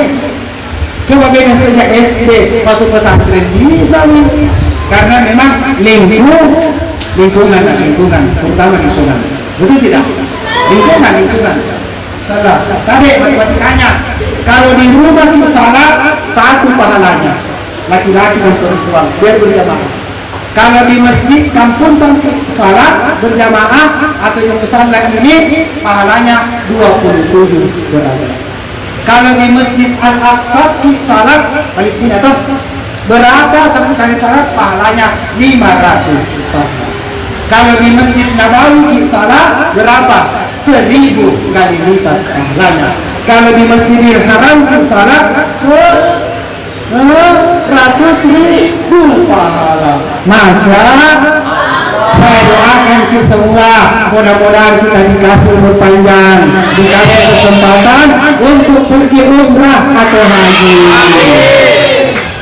Coba beda sejak SD masuk pesantren bisa nih. Karena memang lingkungan, terutama lingkungan. Betul tidak? Lingkungan. Salah. Tadi matematikanya, kalau di rumah kita salah, satu pahalanya. Laki-laki dan perempuan, biar berjamaah. Kalau di masjid kampung salat berjamaah atau yang besar lagi ini pahalanya 27 derajat. Kalau di masjid Al-Aqsa salat Palestina atau berapa satu kali salat pahalanya 500 pahala. Kalau di masjid Nabawi salat berapa? 1000 kali lipat pahalanya. Kalau di Masjidil Haram salat 100.000 pahala. Masya saya doakan kita semua, mudah-mudahan kita dikasih umur panjang, dikasih kesempatan untuk pergi umrah atau haji.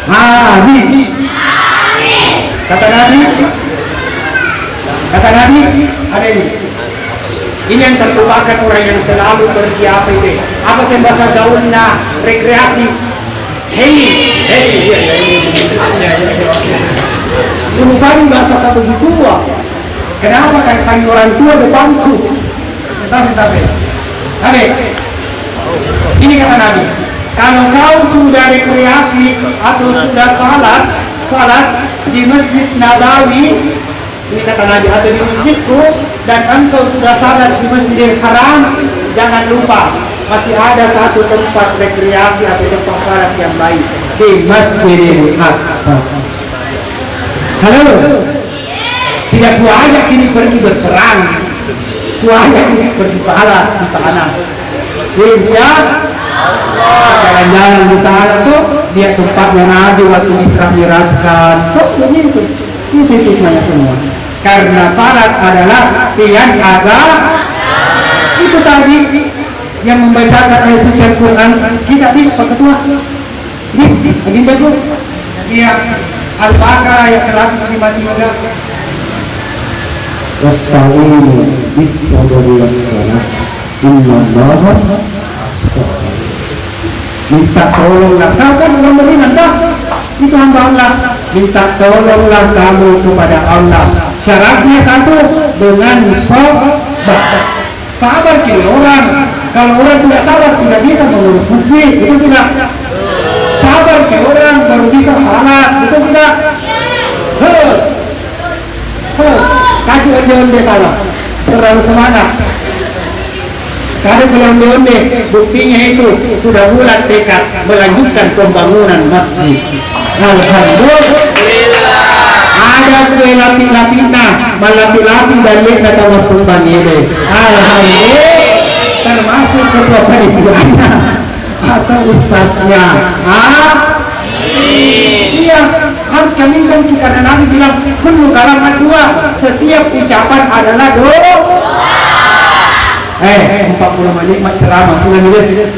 Amin. Kata Nabi ada ini yang terlupakan orang yang selalu pergi apa itu? Apa sih bahasa gaulnya rekreasi? Lupakan bahasa tak begitu. Kenapa kan sang orang tua depanku? Tapi. Ini kata Nabi. Kalau kau sudah rekreasi atau sudah salat di Masjid Nabawi, ini kata Nabi, atau di masjidku, dan engkau sudah salat di Masjidil Haram, jangan lupa masih ada satu tempat rekreasi atau tempat salat yang lain di Masjidil Aqsa. Halo, tidak ku ajak kini pergi berperang, ku ajak kini pergi salat di sana. Insya Allah jalan-jalan di sana tuh dia tempatnya Nabi waktu Isra Mirajkan. Tuh begitu, itu hikmahnya semua. Karena salat adalah tiang agama. Itu tadi yang membacakan ayat suci Al-Quran kita di Pak Ketua ini bagus iya Al-Baqarah ayat 153 wasta'inu bis-sabri was-salah innallaha sabir. Minta tolonglah kau kan orang beriman kau itu hamba Allah, minta tolonglah kamu kepada Allah. Syaratnya satu, dengan sabar kiri orang. Kalau orang tidak sabar tidak bisa mengurus masjid, itu tidak. Sabar ke orang baru bisa salat, itu tidak. Kasih onde-onde salah, terlalu semangat. Kada onde-onde, buktinya itu sudah bulat tekad melanjutkan pembangunan masjid. Alhamdulillah. Ada kue lapi-lapina, malapi-lapi dan lihat kata masukkan ini. Alhamdulillah. Termasuk ketua panitianya atau ustaznya. Iya, harus kami tentu karena Nabi bilang kullu kalamat dua, setiap ucapan adalah doa. 40 menit ceramah sudah dilihat.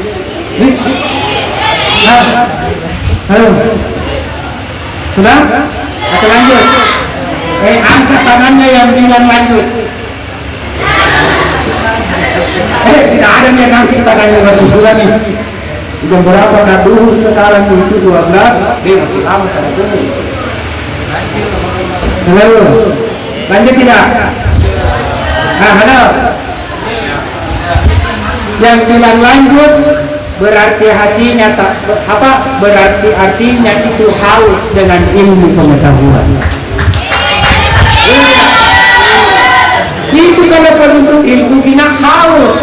Halo. Sudah? Atau lanjut? Angkat tangannya yang bilang lanjut. Tidak ada yang angkat tangannya waktu sudah nih. Udah berapa kaduhur sekarang itu 12, dia masih sama sama duhur. Halo, lanjut tidak? Nah, halo. Yang bilang lanjut berarti hatinya tak apa? Berarti artinya itu haus dengan ilmu pengetahuan. Itu kalau penuntut ilmu kita haus.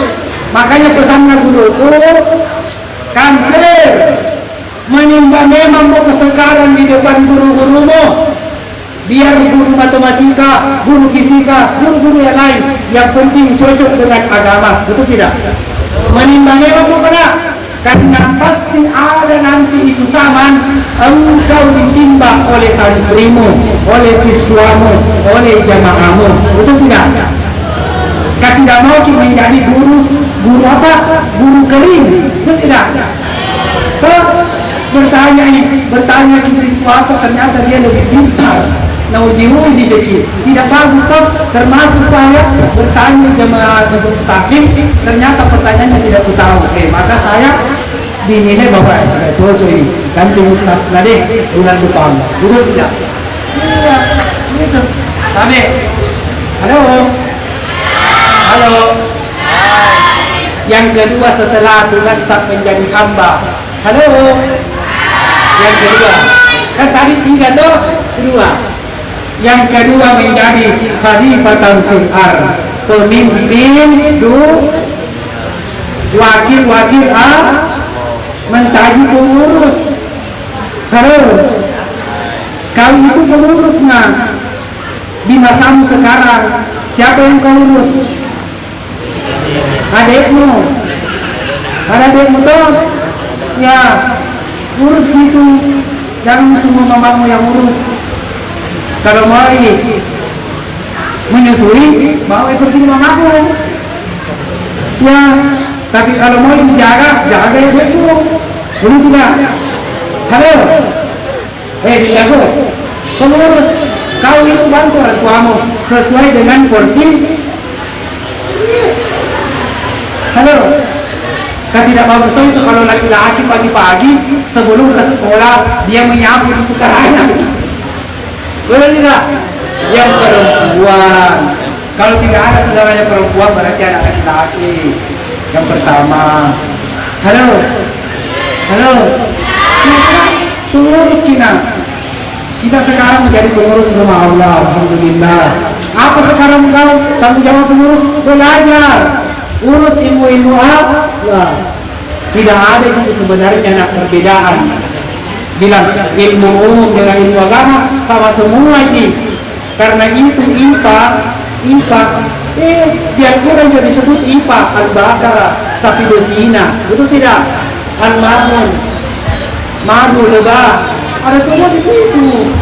Makanya pesannya guruku, Kamser menimba memang mau sekarang di depan guru-gurumu. Biar guru matematika, guru fisika, guru-guru yang lain, yang penting cocok dengan agama, betul tidak? Menimba memang mau karena pasti ada nanti itu zaman engkau ditimba oleh santrimu, oleh siswamu, oleh jamaahmu, betul tidak? Kau tidak mau menjadi guru apa? Guru kering, betul tidak? Bertanya ke siswa, ternyata dia lebih pintar. Naujiwuji jadi tidak bagus toh, termasuk saya bertanya jemaah mustaqim, ternyata pertanyaannya tidak tahu. Maka saya dinilai bahwa tidak cocok ini. Ganti musnah deh bulan depan. Dulu tidak. Iya, gitu. Tapi, halo. Halo. Yang kedua setelah tugas tak menjadi hamba. Halo. Yang kedua. Kan tadi 3 toh, kedua. Yang kedua menjadi khalifatan fil ardh, pemimpin wakil-wakil mentaji pengurus. Saudara, kau itu pengurusnya di masamu sekarang. Siapa yang kau urus? Adekmu. Ada adekmu toh? Ya, urus gitu. Jangan semua mamamu yang urus. Kalau mau menyusui, mau pergi ke mamaku. Ya, tapi kalau mau dijaga, jaga ya adekmu. Belum tidak? Halo? Dijago. Pengurus, kau itu bantu orang tuamu sesuai dengan porsi. Halo? Kan tidak bagus tuh itu kalau laki-laki pagi-pagi sebelum ke sekolah dia menyapu di pekarangan. Boleh tidak? Yang perempuan. Kalau tidak ada saudaranya perempuan berarti anak laki-laki. Yang pertama. Halo? Halo? Pengurus kita sekarang menjadi pengurus rumah Allah. Alhamdulillah. Apa sekarang kau tanggung jawab pengurus? Belajar. Urus ilmu-ilmu Allah. Tidak ada itu sebenarnya nak perbedaan. Bilang ilmu umum dengan ilmu agama sama semua ini. Karena itu IPA. Di Al-Quran juga disebut IPA, Al-Baqarah, sapi betina, betul tidak? Al-Mamun, madu lebah, ada semua di situ.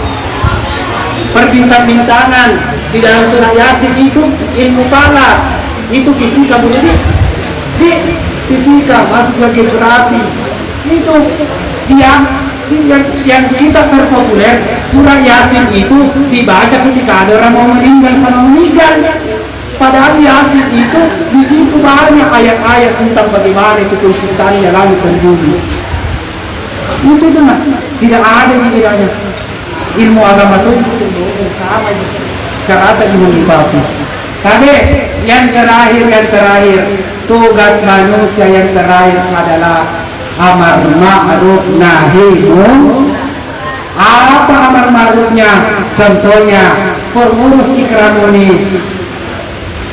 Perbintang-bintangan di dalam surah Yasin itu ilmu falak, itu fisika berarti di fisika masuk ke geografi itu dia. Yang kita terpopuler surah Yasin itu dibaca ketika ada orang mau meninggal sama meninggal. Padahal Yasin itu di situ banyak ayat-ayat tentang bagaimana itu penciptaannya langit dan bumi. Itu cuma tidak ada di bedanya. Ilmu agama itu sama cara dimulipati. Tapi yang terakhir tugas manusia yang terakhir adalah amar ma'ruf nahi munkar. Apa amar ma'rufnya? Contohnya pengurus Ikramuni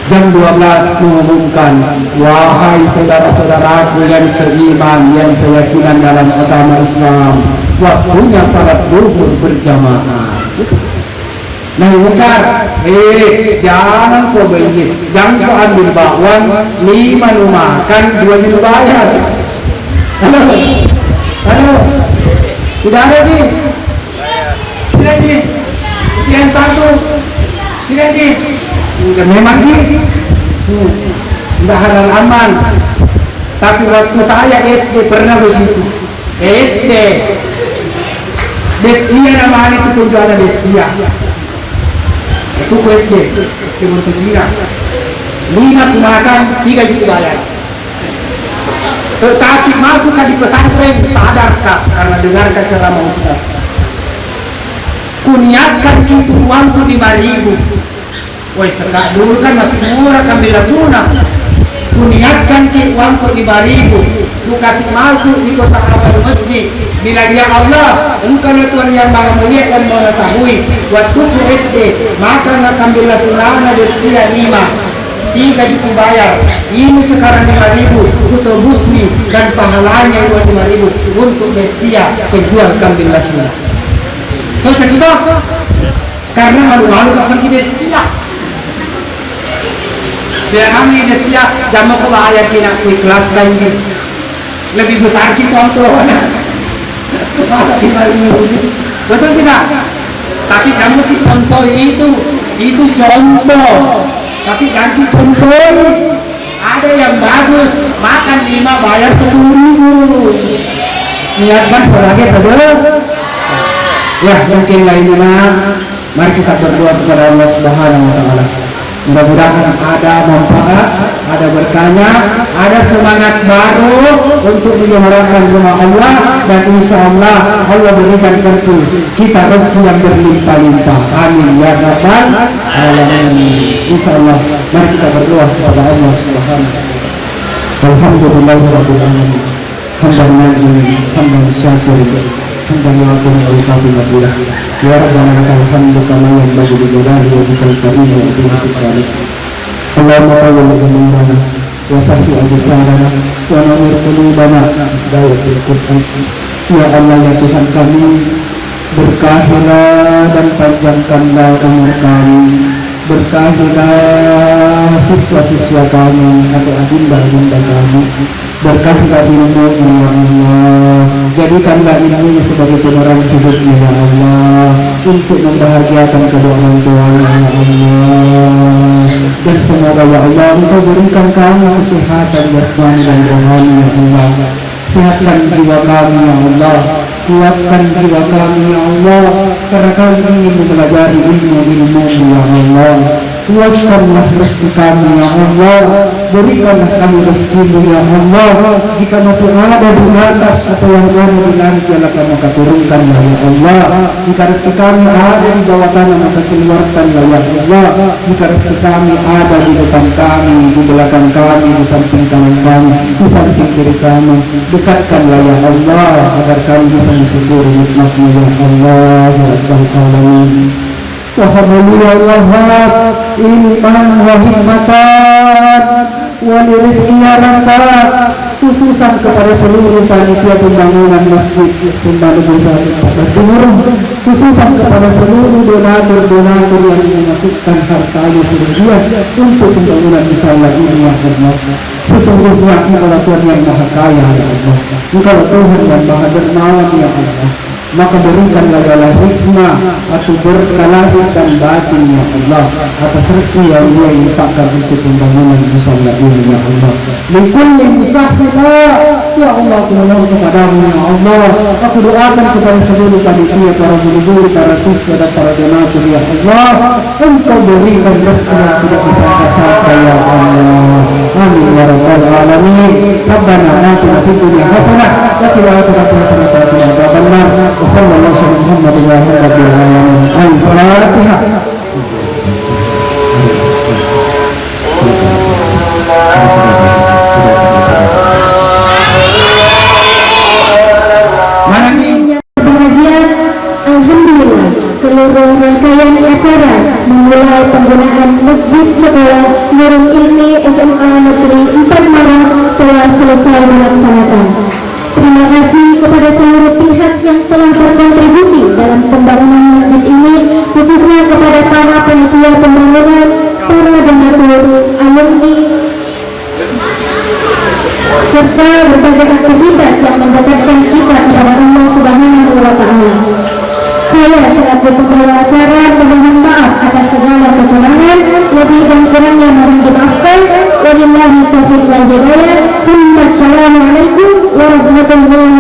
jam 12 mengumumkan, wahai saudara-saudaraku yang seiman, yang seyakinan dalam agama Islam, waktunya salat zuhur berjamaah. Nahi munkar, jangan kau beli, jangan kau ambil bakwan 5 lu makan 2 lu bayar. Halo, tidak ada di, yang satu, tidak di, memang di, tidak halal aman. Tapi waktu saya SD pernah begitu, SD, Desia namanya itu pun ada Desia. Itu ke SD untuk Cina. 5 dimakan, 3 juta bayar. Tetapi masuk di pesantren, sadarkah karena dengarkan ceramah ustaz? Kuniatkan itu uangku 5.000. Woi, sekarang dulu kan masih murah kambil sunah. Kuniatkan itu uangku 5.000. Ku kasih masuk di kota awal masjid. Bila dia Allah, engkau Tuhan yang maha mulia dan mengetahui. Waktu ku SD, maka ngambil sunah desia 3 juta bayar. Ini sekarang 5.000 untuk busmi dan pahalanya 5.000 untuk desia penjual kambing sunah. Cocok itu? Karena malu-malu kau pergi desia. Biar kami desia jamu kau bayar kena ikhlas dan lebih besar kita tuan. Masa 5.000? Betul tidak? Tapi kamu contoh itu contoh. Tapi ganti contoh. Ada yang bagus makan 5 bayar 10.000. Niatkan sebagai saudara. Ya mungkin lainnya. Mari kita berdoa kepada Allah Subhanahu Wa Taala. Mudah-mudahan ada manfaat, ada berkahnya, ada semangat baru untuk menyuarakan rumah Allah, dan insya Allah Allah berikan kita rezeki yang berlimpah-limpah. Amin ya rabbal alamin. Insya Allah mari kita berdoa kepada Allah Subhanahu wa taala. Alhamdulillahirabbil alamin. Hamdan majid, hamdan syakirin, hamdan yu'afiru al-fadhil wasilah. Ya Rabbana lakal hamdu kama yanbaghi li jalali wajhikal karim wa ikramika. Allahumma tawwal qulubana wa sahhi absarana wa nawwir qulubana bidayatil Qur'an. Ya Allah ya Tuhan kami, berkahilah dan panjangkanlah umur kami, berkahilah siswa-siswa kami atau adinda-adinda kami, berkahilah ilmu ya Allah, jadikanlah ilmu sebagai penerang hidupnya ya Allah, untuk membahagiakan kedua orang tuanya ya Allah. Dan semoga ya Allah Engkau berikan kami kesehatan jasmani dan rohani ya Allah. Sehatkan jiwa kami ya Allah, kuatkan jiwa kami ya Allah, karena kami ingin mempelajari ilmu-ilmu ya Allah. Luaskanlah rezeki kami ya Allah, berikanlah kami rezeki ya Allah. Jika masih ada di atas atau yang ada di langit, biarlah kamu turunkan ya Allah. Jika rezeki kami ada di bawah tanah, maka keluarkan ya Allah. Jika rezeki kami ada di depan kami, di belakang kami, di samping kanan kami, di samping kiri kami, dekatkanlah ya Allah, agar kami bisa mensyukuri nikmat-Mu ya Allah ya Rabbal alamin. Wahabli ya Wahhab ilman wa hikmatan wa lirizki ya Razzaq, khususan kepada seluruh panitia pembangunan Masjid Sembah Timur, khususan kepada seluruh donatur-donatur yang memasukkan hartanya sebagian untuk pembangunan musala ini ya Allah. Sesungguhnya Engkau Tuhan yang Maha Kaya ya Allah, Engkau Tuhan yang Maha Dermawan ya Allah. Maka berikanlah hikmah atau berkah lahir dan batin ya Allah atas rezeki yang Dia infakkan untuk pembangunan musala ini ya Allah. Likulli musafirah ya Allah, aku mohon kepadamu ya Allah. Aku doakan kepada seluruh panitia, para guru-guru, para siswa dan para donatur ya Allah, Engkau berikan rezeki yang tidak disangka-sangka ya Allah. Amin ya rabbal alamin. Rabbana atina fid dunya hasanah wa fil akhirati hasanah wa qina adzabannar. Wassallallahu ala Muhammad wa ala alihi wa sahbihi. Al-Fatihah. Mana nih? Bahagia, alhamdulillah seluruh rangkaian acara memulai penggunaan Masjid Sekolah Nurul Ilmi SMA Negeri 4 Maros telah selesai dilaksanakan. Terima kasih kepada seluruh pihak yang telah berkontribusi dalam pembangunan masjid ini, khususnya kepada para panitia pembangunan, para donatur, alumni, serta berbagai aktivitas yang mendekatkan kita kepada Allah Subhanahu wa Ta'ala. Saya selaku pembawa acara memohon maaf atas segala kekurangan, lebih dan kurangnya mohon dimaafkan. Wabillahi taufiq wal hidayah. Wassalamualaikum warahmatullahi